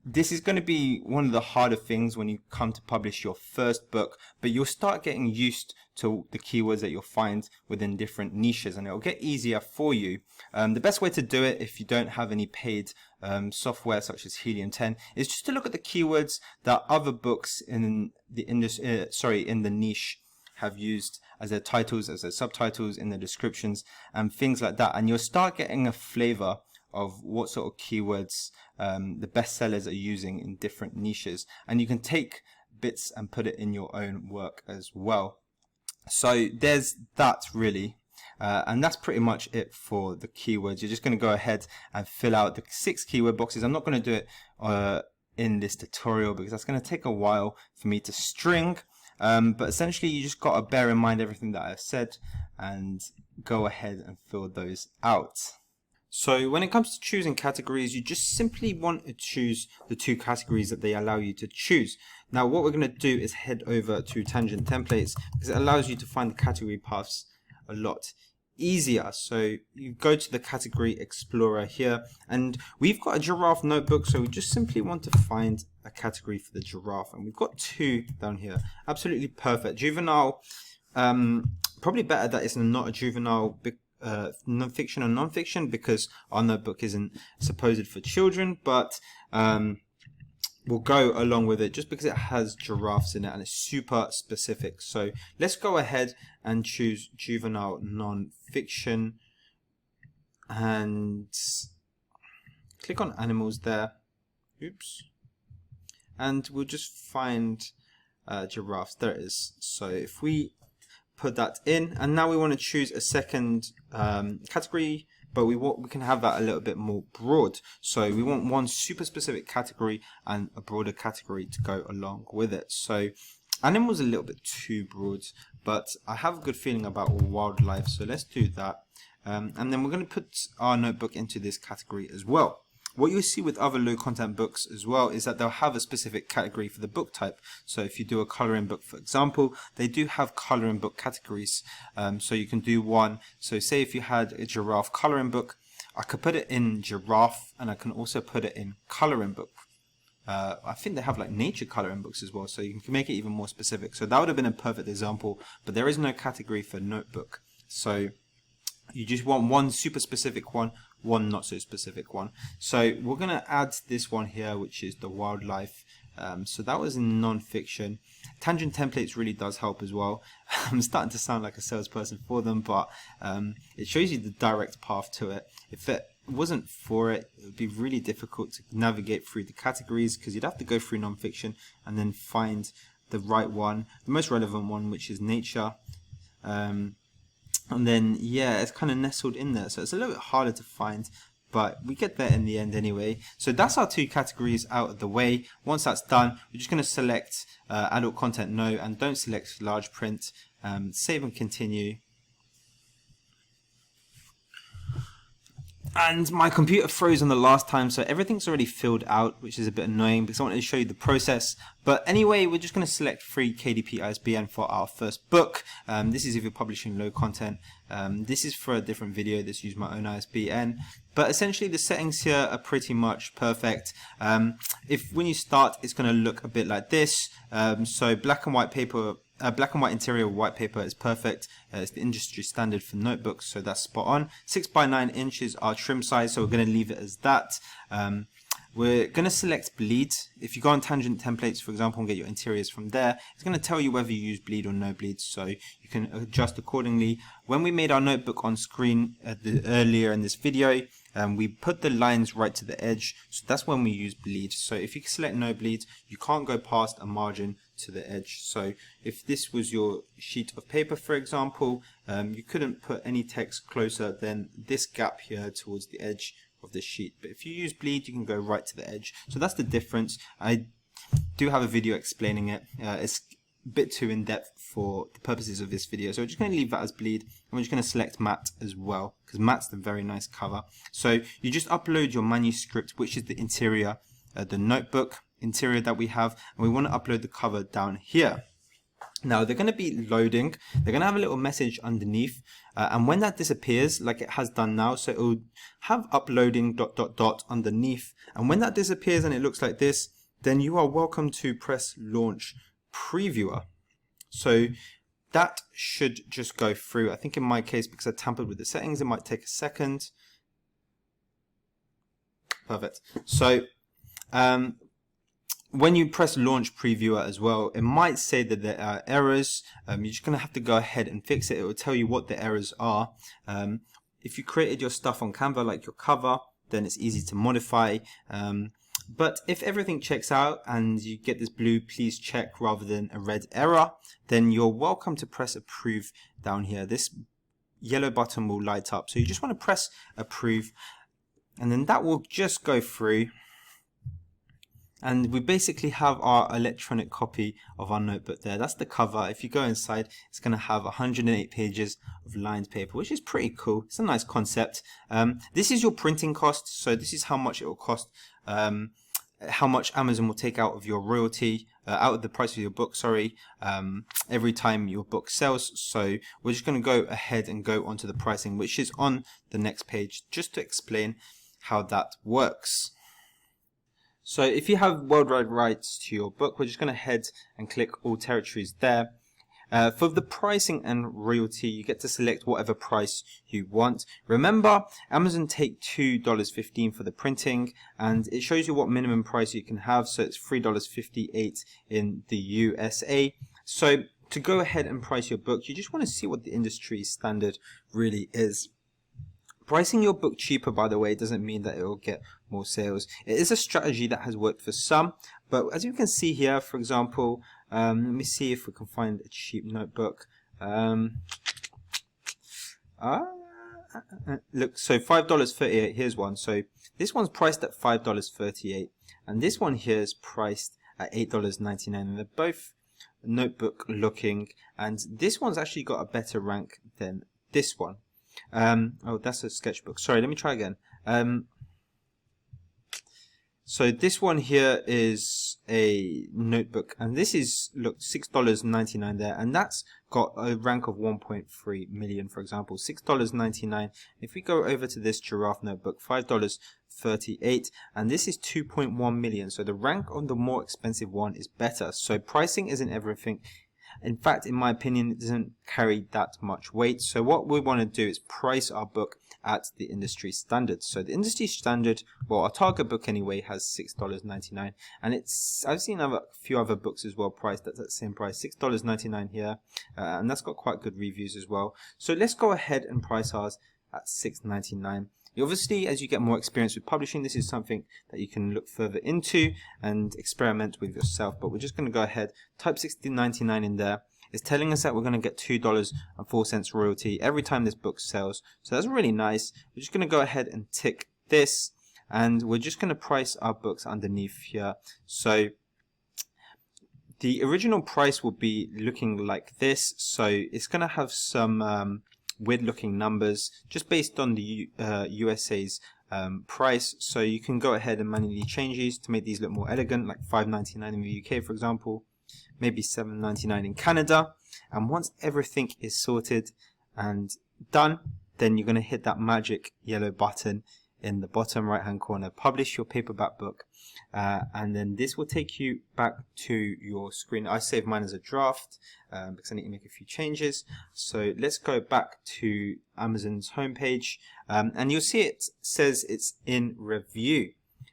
This is going to be one of the harder things when you come to publish your first book, but you'll start getting used to the keywords that you'll find within different niches, and it'll get easier for you. The best way to do it, if you don't have any paid software such as Helium 10, is just to look at the keywords that other books in the in the niche have used as their titles, as their subtitles, in the descriptions, and things like that, and you'll start getting a flavor of what sort of keywords the bestsellers are using in different niches, and you can take bits and put it in your own work as well. So there's that really, and that's pretty much it for the keywords. You're just going to go ahead and fill out the 6 keyword boxes. I'm not going to do it in this tutorial because that's going to take a while for me to string, but essentially you just got to bear in mind everything that I've said and go ahead and fill those out. So when it comes to choosing categories, you just simply want to choose the 2 categories that they allow you to choose. Now what we're going to do is head over to Tangent Templates because it allows you to find the category paths a lot easier. So you go to the category explorer here, and we've got a giraffe notebook, so we just simply want to find a category for the giraffe, and we've got 2 down here. Absolutely perfect. Juvenile, probably better that it's not a juvenile non-fiction or non-fiction because our notebook isn't supposed for children, but we'll go along with it just because it has giraffes in it and it's super specific. So let's go ahead and choose juvenile non-fiction and click on animals there. Oops. And we'll just find giraffes. There it is. So if we put that in, and now we want to choose a second category, but we can have that a little bit more broad. So we want one super specific category and a broader category to go along with it. So animals a little bit too broad, but I have a good feeling about wildlife, so let's do that. And then we're going to put our notebook into this category as well. What you'll see with other low content books as well is that they'll have a specific category for the book type. So if you do a coloring book, for example, they do have coloring book categories. So you can do one. So say if you had a giraffe coloring book, I could put it in giraffe, and I can also put it in coloring book. I think they have like nature coloring books as well, so you can make it even more specific. So that would have been a perfect example, but there is no category for notebook. So you just want one super specific one not so specific one. So we're going to add this one here, which is the wildlife. So that was in non-fiction. Tangent Templates really does help as well. I'm starting to sound like a salesperson for them, but it shows you the direct path to it. If it wasn't for it, it would be really difficult to navigate through the categories because you'd have to go through non-fiction and then find the right one, the most relevant one, which is nature. And then, yeah, it's kind of nestled in there, so it's a little bit harder to find, but we get there in the end anyway. So that's our 2 categories out of the way. Once that's done, we're just going to select adult content no, and don't select large print. Save and continue. And my computer froze on the last time, so everything's already filled out, which is a bit annoying because I wanted to show you the process. But anyway, we're just going to select free KDP ISBN for our first book. This is if you're publishing low content. This is for a different video. This use my own ISBN. But essentially the settings here are pretty much perfect. If when you start, it's going to look a bit like this. So black and white paper. Black and white interior white paper is perfect. It's the industry standard for notebooks, so that's spot on. 6 by 9 inches our trim size, so we're going to leave it as that. We're going to select bleed. If you go on Tangent Templates, for example, and get your interiors from there, it's going to tell you whether you use bleed or no bleed, so you can adjust accordingly. When we made our notebook on screen earlier in this video, we put the lines right to the edge, so that's when we use bleed. So if you select no bleed, you can't go past a margin to the edge. So if this was your sheet of paper, for example, you couldn't put any text closer than this gap here towards the edge of the sheet. But if you use bleed, you can go right to the edge. So that's the difference. I do have a video explaining it. It's a bit too in-depth for the purposes of this video, so we're just going to leave that as bleed, and we're just going to select matte as well, because matte's a very nice cover. So you just upload your manuscript, which is the interior, the notebook interior that we have, and we want to upload the cover down here. Now they're going to be loading, they're going to have a little message underneath, and when that disappears, like it has done now, so it will have uploading ... underneath, and when that disappears and it looks like this, then you are welcome to press launch previewer. So that should just go through. I think in my case, because I tampered with the settings, it might take a second. Perfect. So when you press launch previewer as well, it might say that there are errors. You're just going to have to go ahead and fix it. It will tell you what the errors are. If you created your stuff on Canva, like your cover, then it's easy to modify. But if everything checks out and you get this blue please check rather than a red error, then you're welcome to press approve down here. This yellow button will light up. So you just want to press approve, and then that will just go through. And we basically have our electronic copy of our notebook there. That's the cover. If you go inside, it's going to have 108 pages of lined paper, which is pretty cool. It's a nice concept. This is your printing cost. So this is how much it will cost, how much Amazon will take out of your royalty, out of the price of your book, sorry, every time your book sells. So we're just going to go ahead and go onto the pricing, which is on the next page, just to explain how that works. So if you have worldwide rights to your book, we're just going to head and click all territories there. For the pricing and royalty, you get to select whatever price you want. Remember, Amazon take $2.15 for the printing, and it shows you what minimum price you can have. So it's $3.58 in the USA. So to go ahead and price your book, you just want to see what the industry standard really is. Pricing your book cheaper, by the way, doesn't mean that it will get more sales. It is a strategy that has worked for some, but as you can see here, for example, let me see if we can find a cheap notebook. Look, so $5.38, here's one. So this one's priced at $5.38, and this one here is priced at $8.99, and they're both notebook looking, and this one's actually got a better rank than this one. Oh, that's a sketchbook. Sorry, let me try again. So this one here is a notebook, and this is, look, $6.99 there, and that's got a rank of 1.3 million, for example. $6.99. If we go over to this giraffe notebook, $5.38, and this is 2.1 million. So the rank on the more expensive one is better. So pricing isn't everything. In fact, in my opinion, it doesn't carry that much weight. So what we want to do is price our book at the industry standard. So the industry standard, well, our target book anyway, has $6.99, and I've seen a few other books as well priced at that same price, $6.99 here, and that's got quite good reviews as well. So let's go ahead and price ours at $6.99. Obviously, as you get more experience with publishing, this is something that you can look further into and experiment with yourself. But we're just going to go ahead, type $16.99 in there. It's telling us that we're going to get $2.04 royalty every time this book sells. So that's really nice. We're just going to go ahead and tick this, and we're just going to price our books underneath here. So the original price will be looking like this. So it's going to have some weird looking numbers just based on the USA's price. So you can go ahead and manually change these to make these look more elegant, like $5.99 in the UK, for example, maybe $7.99 in Canada. And once everything is sorted and done, then you're going to hit that magic yellow button in the bottom right hand corner, publish your paperback book, and then this will take you back to your screen. I save mine as a draft because I need to make a few changes. So let's go back to Amazon's homepage, and you'll see it says it's in review.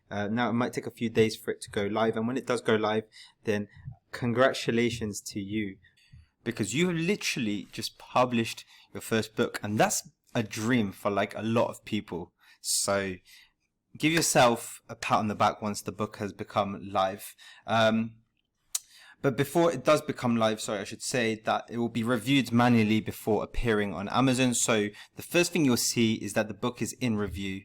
Now it might take a few days for it to go live, and when it does go live, then congratulations to you, because you have literally just published your first book, and that's a dream for like a lot of people. So give yourself a pat on the back once the book has become live. But before it does become live, sorry, I should say that it will be reviewed manually before appearing on Amazon. So the first thing you'll see is that the book is in review.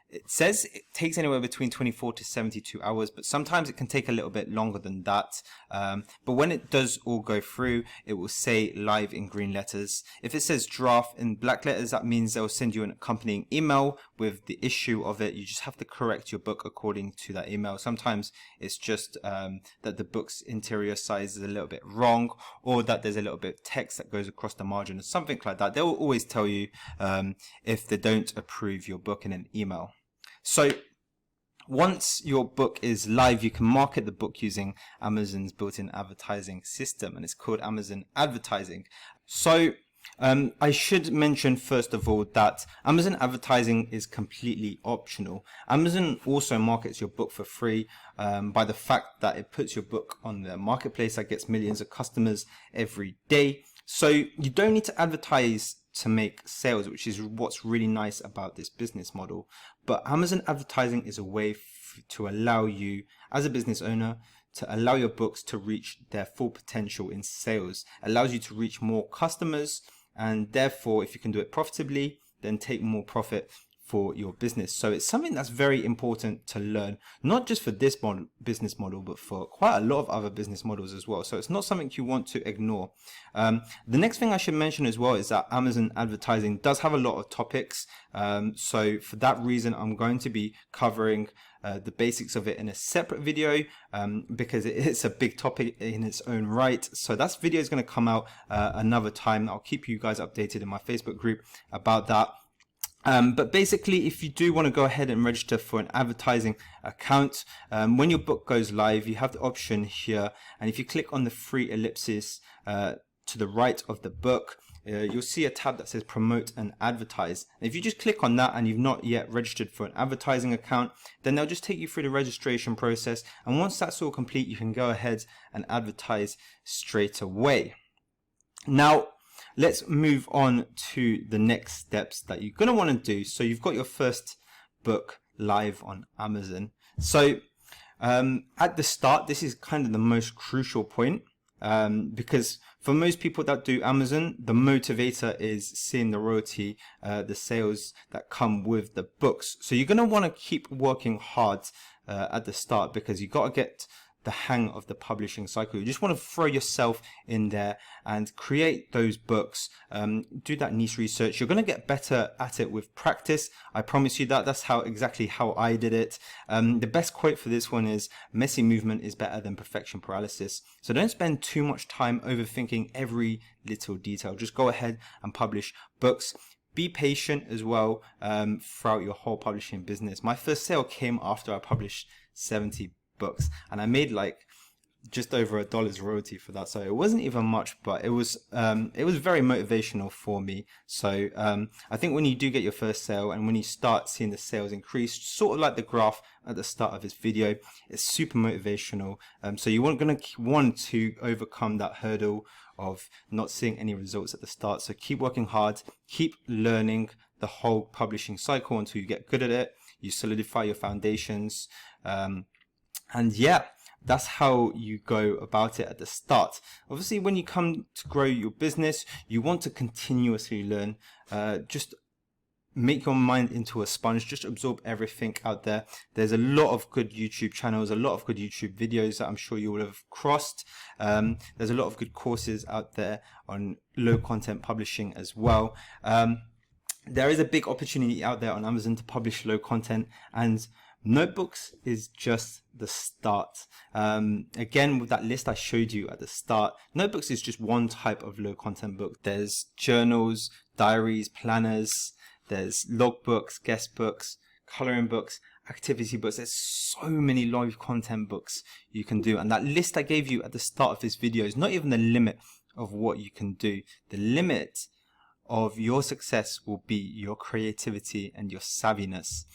It says it takes anywhere between 24 to 72 hours, but sometimes it can take a little bit longer than that. But when it does all go through, it will say live in green letters. If it says draft in black letters, that means they'll send you an accompanying email with the issue of it. You just have to correct your book according to that email. Sometimes it's just that the book's interior size is a little bit wrong, or that there's a little bit of text that goes across the margin or something like that. They will always tell you if they don't approve your book in an email. So once your book is live, you can market the book using Amazon's built-in advertising system, and it's called Amazon Advertising. So I should mention first of all that Amazon advertising is completely optional. Amazon also markets your book for free by the fact that it puts your book on the marketplace that gets millions of customers every day. So you don't need to advertise to make sales, which is what's really nice about this business model. But Amazon advertising is a way to allow you as a business owner to allow your books to reach their full potential in sales. It allows you to reach more customers, and therefore if you can do it profitably, then take more profit for your business. So it's something that's very important to learn, not just for this business model, but for quite a lot of other business models as well. So it's not something you want to ignore. The next thing I should mention as well is that Amazon advertising does have a lot of topics. So for that reason, I'm going to be covering the basics of it in a separate video because it's a big topic in its own right. So that video is going to come out another time. I'll keep you guys updated in my Facebook group about that. But basically, if you do want to go ahead and register for an advertising account, when your book goes live, you have the option here. And if you click on the three ellipses to the right of the book, you'll see a tab that says promote and advertise. And if you just click on that and you've not yet registered for an advertising account, then they'll just take you through the registration process. And once that's all complete, you can go ahead and advertise straight away. Now, let's move on to the next steps that you're going to want to do. So you've got your first book live on Amazon. So at the start, this is kind of the most crucial point because for most people that do Amazon, the motivator is seeing the royalty, the sales that come with the books. So you're going to want to keep working hard at the start because you got to get the hang of the publishing cycle. You just want to throw yourself in there and create those books. Do that niche research. You're going to get better at it with practice. I promise you that. That's exactly how I did it. The best quote for this one is, messy movement is better than perfection paralysis. So don't spend too much time overthinking every little detail. Just go ahead and publish books. Be patient as well throughout your whole publishing business. My first sale came after I published 70 books, and I made like just over $1 royalty for that. So it wasn't even much, but it was very motivational for me. So I think when you do get your first sale and when you start seeing the sales increase, sort of like the graph at the start of this video, it's super motivational. So you're going to want to overcome that hurdle of not seeing any results at the start. So keep working hard, keep learning the whole publishing cycle until you get good at it. You solidify your foundations. And yeah, that's how you go about it at the start. Obviously, when you come to grow your business, you want to continuously learn. Just make your mind into a sponge, just absorb everything out there. There's a lot of good YouTube channels, a lot of good YouTube videos that I'm sure you will have crossed. There's a lot of good courses out there on low content publishing as well. There is a big opportunity out there on Amazon to publish low content, and notebooks is just the start. Again, with that list I showed you at the start, notebooks is just one type of low content book. There's journals, diaries, planners, there's logbooks, guest books, coloring books, activity books. There's so many low content books you can do, and that list I gave you at the start of this video is not even the limit of what you can do. The limit of your success will be your creativity and your savviness.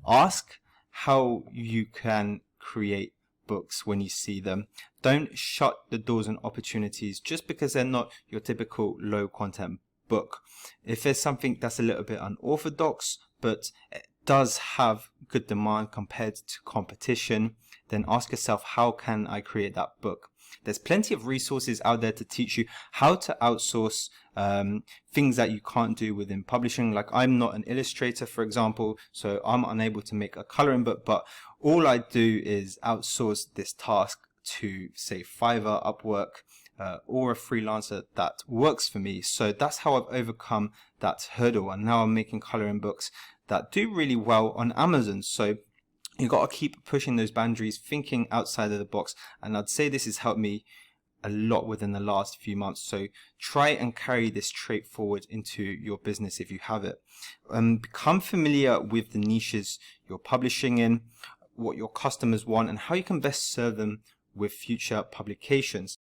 Ask how you can create books when you see them. Don't shut the doors on opportunities just because they're not your typical low content book. If there's something that's a little bit unorthodox but it does have good demand compared to competition, then ask yourself, how can I create that book? There's plenty of resources out there to teach you how to outsource things that you can't do within publishing. Like, I'm not an illustrator, for example, so I'm unable to make a coloring book, but all I do is outsource this task to, say, Fiverr, Upwork, or a freelancer that works for me. So that's how I've overcome that hurdle, and now I'm making coloring books that do really well on Amazon. So you got to keep pushing those boundaries, thinking outside of the box, and I'd say this has helped me a lot within the last few months. So try and carry this trait forward into your business if you have it. Become familiar with the niches you're publishing in, what your customers want, and how you can best serve them with future publications.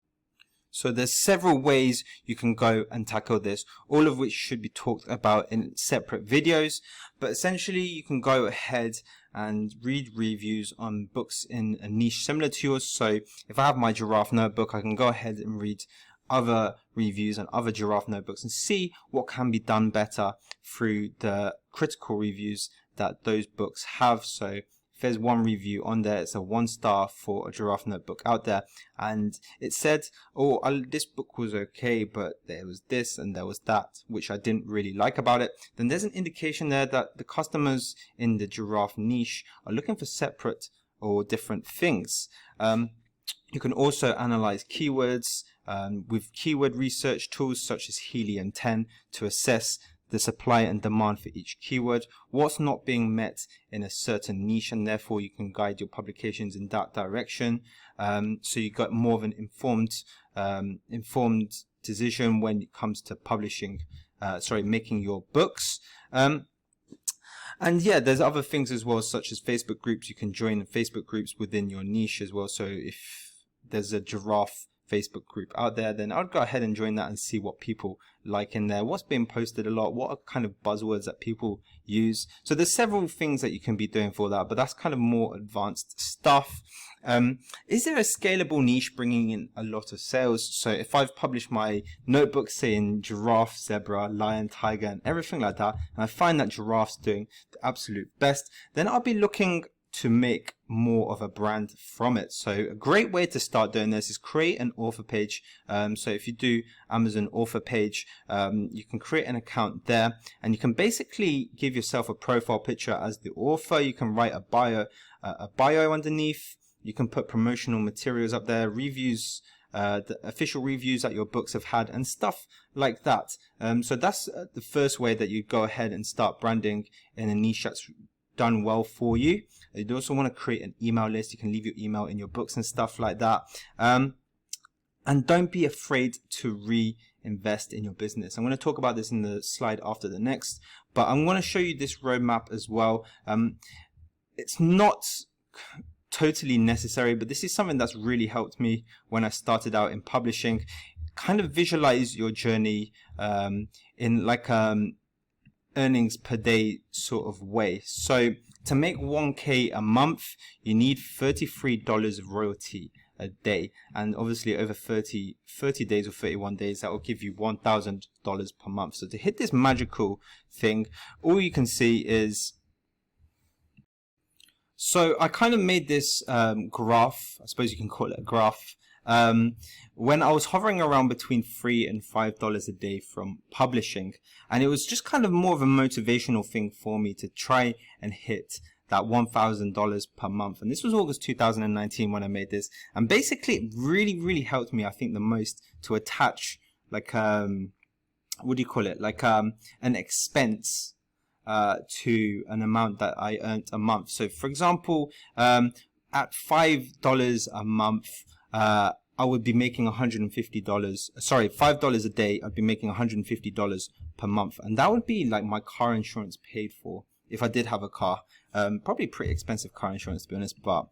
So there's several ways you can go and tackle this, all of which should be talked about in separate videos. But essentially, you can go ahead and read reviews on books in a niche similar to yours. So if I have my giraffe notebook, I can go ahead and read other reviews on other giraffe notebooks and see what can be done better through the critical reviews that those books have. So if there's one review on there, it's a 1-star for a giraffe notebook out there, and it said, oh, this book was okay, but there was this and there was that which I didn't really like about it, then there's an indication there that the customers in the giraffe niche are looking for separate or different things. You can also analyze keywords with keyword research tools such as Helium 10 to assess the supply and demand for each keyword, what's not being met in a certain niche, and therefore you can guide your publications in that direction. So you got more of an informed decision when it comes to publishing, making your books. And yeah, there's other things as well, such as Facebook groups. You can join Facebook groups within your niche as well. So if there's a giraffe Facebook group out there, then I'd go ahead and join that and see what people like in there, what's being posted a lot, what are kind of buzzwords that people use. So there's several things that you can be doing for that, but that's kind of more advanced stuff. Is there a scalable niche bringing in a lot of sales? So if I've published my notebook, say in giraffe, zebra, lion, tiger, and everything like that, and I find that giraffe's doing the absolute best, then I'll be looking to make more of a brand from it. So a great way to start doing this is create an author page. So if you do Amazon author page, you can create an account there, and you can basically give yourself a profile picture as the author. You can write a bio underneath. You can put promotional materials up there, reviews, the official reviews that your books have had, and stuff like that. So that's the first way that you go ahead and start branding in a niche that's done well for you. You also want to create an email list. You can leave your email in your books and stuff like that. And don't be afraid to reinvest in your business. I'm going to talk about this in the slide after the next, but I'm going to show you this roadmap as well. It's not totally necessary, but this is something that's really helped me when I started out in publishing. Kind of visualize your journey in like earnings per day sort of way. So to make 1K a month, you need $33 of royalty a day, and obviously over 30 days or 31 days, that will give you $1,000 per month. So to hit this magical thing, all you can see is, so I kind of made this graph, I suppose you can call it a graph, when I was hovering around between $3 and $5 a day from publishing, and it was just kind of more of a motivational thing for me to try and hit that $1,000 per month. And this was August 2019 when I made this, and basically it really helped me, I think, the most to attach like what do you call it, like an expense to an amount that I earned a month. So for example, at $5 a month, I would be making $150. Sorry, $5 a day, I'd be making $150 per month, and that would be like my car insurance paid for if I did have a car. Probably pretty expensive car insurance, to be honest, but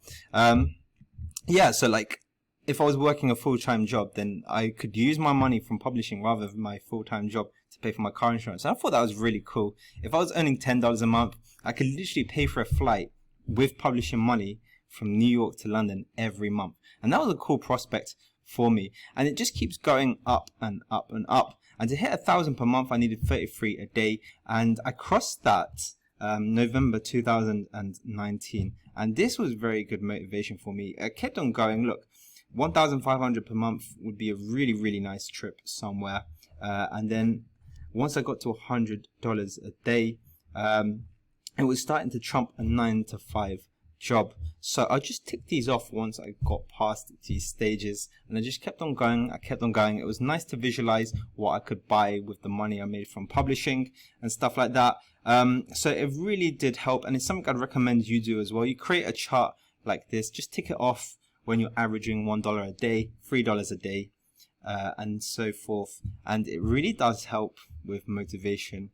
yeah. So like, if I was working a full-time job, then I could use my money from publishing rather than my full-time job to pay for my car insurance. And I thought that was really cool. If I was earning $10 a month, I could literally pay for a flight with publishing money from New York to London every month. And that was a cool prospect for me. And it just keeps going up and up and up. And to hit 1,000 per month, I needed 33 a day. And I crossed that November 2019. And this was very good motivation for me. I kept on going. Look, 1,500 per month would be a really nice trip somewhere. And then once I got to $100 a day, it was starting to trump a 9 to 5 job. So I just ticked these off once I got past these stages, and I just kept on going. I kept on going. It was nice to visualize what I could buy with the money I made from publishing and stuff like that. So it really did help, and it's something I'd recommend you do as well. You create a chart like this, just tick it off when you're averaging $1 a day, $3 a day, and so forth. And it really does help with motivation.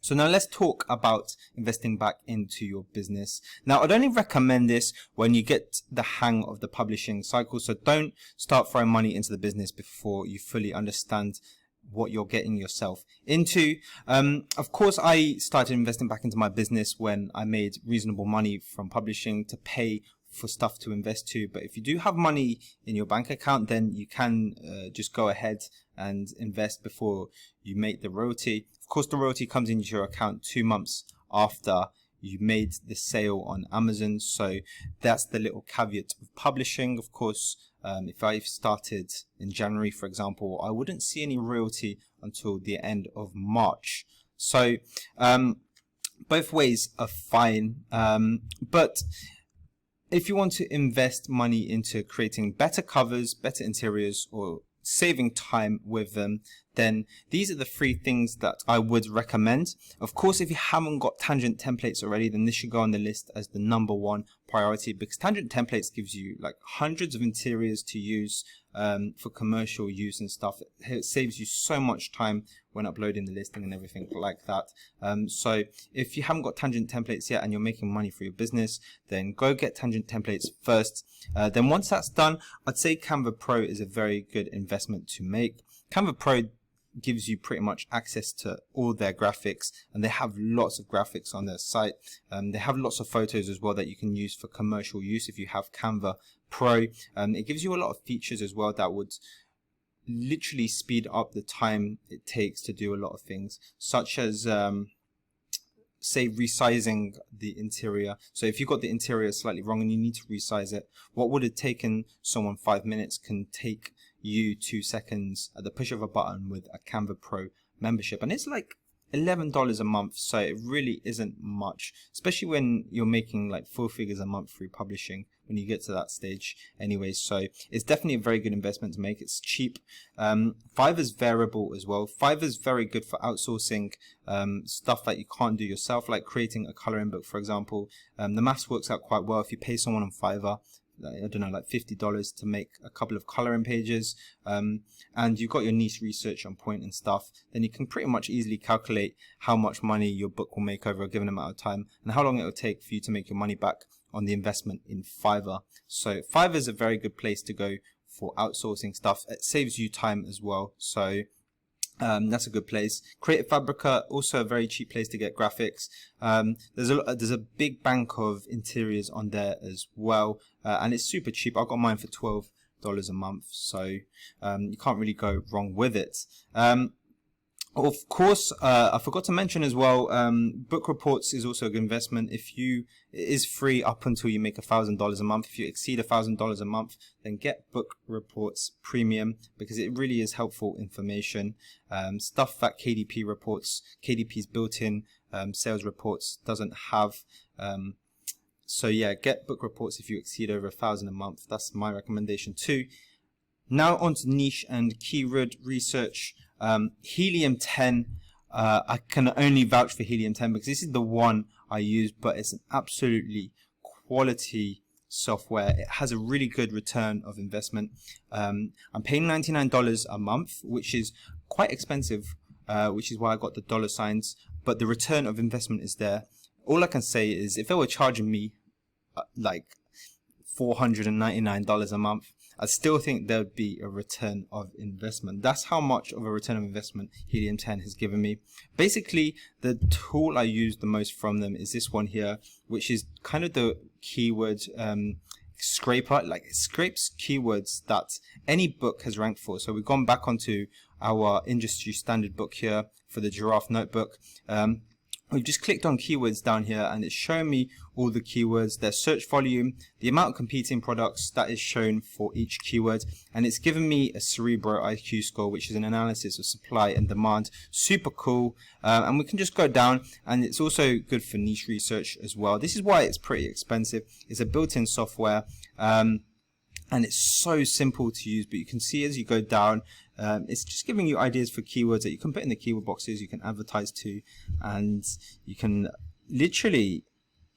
So now let's talk about investing back into your business. Now, I'd only recommend this when you get the hang of the publishing cycle. So don't start throwing money into the business before you fully understand what you're getting yourself into. Of course, I started investing back into my business when I made reasonable money from publishing to pay for stuff to invest to. But if you do have money in your bank account, then you can just go ahead and invest before you make the royalty. Of course, the royalty comes into your account 2 months after you made the sale on Amazon. So that's the little caveat with publishing. Of course, if I started in January, for example, I wouldn't see any royalty until the end of March. So both ways are fine. But if you want to invest money into creating better covers, better interiors, or saving time with them, then these are the 3 things that I would recommend. Of course, if you haven't got tangent templates already, then this should go on the list as the #1 priority, because tangent templates gives you like hundreds of interiors to use for commercial use and stuff. It saves you so much time when uploading the listing and everything like that. So if you haven't got tangent templates yet and you're making money for your business, then go get tangent templates first. Then once that's done, I'd say Canva Pro is a very good investment to make. Canva Pro gives you pretty much access to all their graphics, and they have lots of graphics on their site. They have lots of photos as well that you can use for commercial use if you have Canva Pro. It gives you a lot of features as well that would literally speed up the time it takes to do a lot of things, such as say resizing the interior. So if you got the interior slightly wrong and you need to resize it, what would have taken someone 5 minutes can take you 2 seconds at the push of a button with a Canva Pro membership. And it's like $11 a month, so it really isn't much, especially when you're making like 4 figures a month through publishing when you get to that stage anyway. So it's definitely a very good investment to make. It's cheap. Fiverr's variable as well. Fiverr's very good for outsourcing stuff that you can't do yourself, like creating a coloring book, for example. The maths works out quite well. If you pay someone on Fiverr, I don't know, like $50 to make a couple of coloring pages, and you've got your niche research on point and stuff, then you can pretty much easily calculate how much money your book will make over a given amount of time and how long it will take for you to make your money back on the investment in Fiverr. So Fiverr is a very good place to go for outsourcing stuff. It saves you time as well. So that's a good place. Creative Fabrica, also a very cheap place to get graphics. There's a big bank of interiors on there as well, and it's super cheap. I got mine for $12 a month, so you can't really go wrong with it. Of course, I forgot to mention as well, book reports is also a good investment. It is free up until you make $1,000 a month. If you exceed $1,000 a month, then get book reports premium, because it really is helpful information. Stuff that KDP reports, KDP's built-in sales reports doesn't have. So yeah, get book reports if you exceed over 1,000 a month. That's my recommendation too. Now on to niche and keyword research. Helium 10, I can only vouch for Helium 10 because this is the one I use, but it's an absolutely quality software. It has a really good return of investment. I'm paying $99 a month, which is quite expensive, which is why I got the dollar signs, but the return of investment is there. All I can say is if they were charging me like $499 a month, I still think there would be a return of investment. That's how much of a return of investment Helium 10 has given me. Basically, the tool I use the most from them is this one here, which is kind of the keyword scraper. Like, it scrapes keywords that any book has ranked for. So we've gone back onto our industry standard book here for the giraffe notebook. We've just clicked on keywords down here and it's showing me all the keywords, their search volume, the amount of competing products that is shown for each keyword, and it's given me a Cerebro IQ score, which is an analysis of supply and demand. Super cool. And we can just go down, and it's also good for niche research as well. This is why it's pretty expensive. It's a built-in software. And it's so simple to use, but you can see as you go down, it's just giving you ideas for keywords that you can put in the keyword boxes, you can advertise to, and you can literally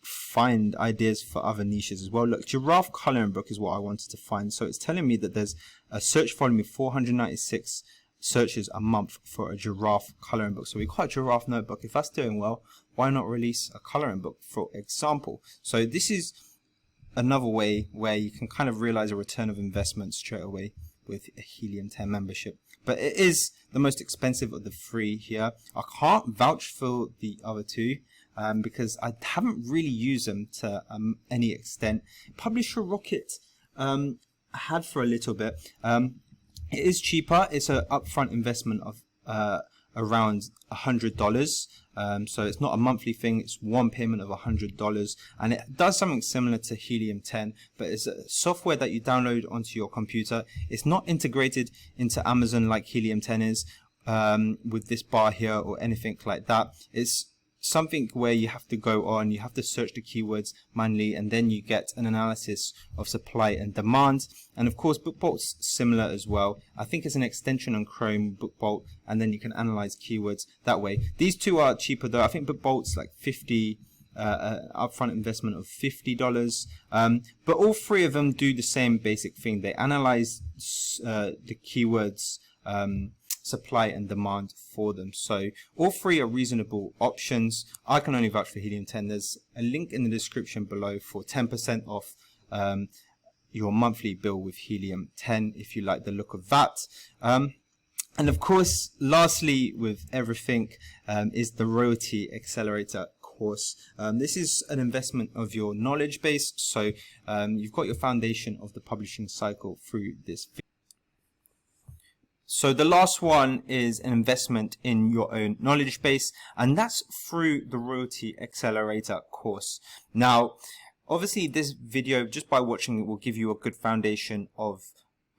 find ideas for other niches as well. Look, giraffe coloring book is what I wanted to find. So it's telling me that there's a search volume of 496 searches a month for a giraffe coloring book. So we got a giraffe notebook. If that's doing well, why not release a coloring book, for example? So this is another way where you can kind of realize a return of investment straight away with a Helium 10 membership. But it is the most expensive of the three here. I can't vouch for the other two because I haven't really used them to any extent. Publisher Rocket I had for a little bit. It is cheaper. It's an upfront investment of around $100. So it's not a monthly thing, it's one payment of $100, and it does something similar to Helium 10, but it's a software that you download onto your computer. It's not integrated into Amazon like Helium 10 is, with this bar here or anything like that. It's something where you have to go on, you have to search the keywords manually, and then you get an analysis of supply and demand. And of course, BookBolt's similar as well. I think it's an extension on Chrome, BookBolt, and then you can analyze keywords that way. These two are cheaper though. I think BookBolt's like upfront investment of $50. But all three of them do the same basic thing. They analyze the keywords, supply and demand for them. So all three are reasonable options. I can only vouch for Helium 10. There's a link in the description below for 10% off your monthly bill with Helium 10 if you like the look of that. And of course, lastly with everything is the Royalty Accelerator course. This is an investment of your knowledge base. So you've got your foundation of the publishing cycle through this video. So the last one is an investment in your own knowledge base, and that's through the Royalty Accelerator course. Now, obviously this video, just by watching it, will give you a good foundation of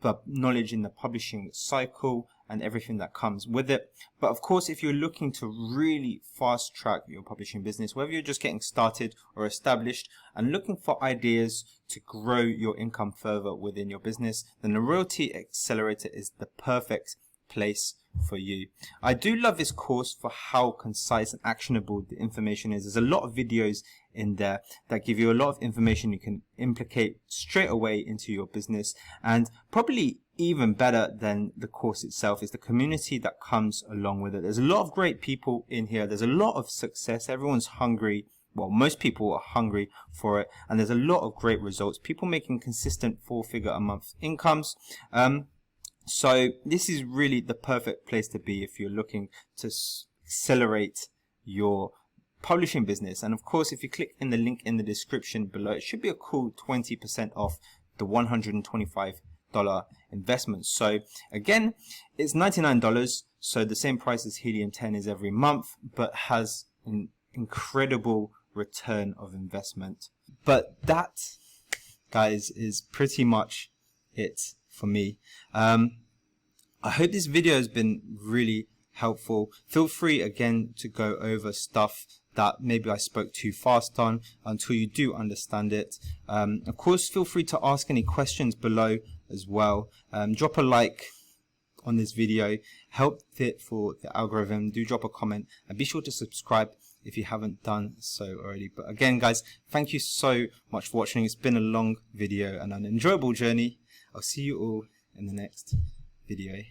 the knowledge in the publishing cycle and everything that comes with it. But of course, if you're looking to really fast track your publishing business, whether you're just getting started or established and looking for ideas to grow your income further within your business, then the Royalty Accelerator is the perfect place for you. I do love this course for how concise and actionable the information is. There's a lot of videos in there that give you a lot of information you can implicate straight away into your business, and probably even better than the course itself is the community that comes along with it. There's a lot of great people in here. There's a lot of success. Everyone's hungry. Well, most people are hungry for it, and there's a lot of great results. People making consistent 4-figure a month incomes. So this is really the perfect place to be if you're looking to accelerate your publishing business. And of course, if you click in the link in the description below, it should be a cool 20% off the $125 investment. So again, it's $99, so the same price as Helium 10 is every month, but has an incredible return of investment. But that, guys, is pretty much it for me. I hope this video has been really helpful. Feel free again to go over stuff that maybe I spoke too fast on until you do understand it. Of course, feel free to ask any questions below as well. Drop a like on this video, help it for the algorithm. Do drop a comment and be sure to subscribe if you haven't done so already. But again, guys, thank you so much for watching. It's been a long video and an enjoyable journey. I'll see you all in the next video.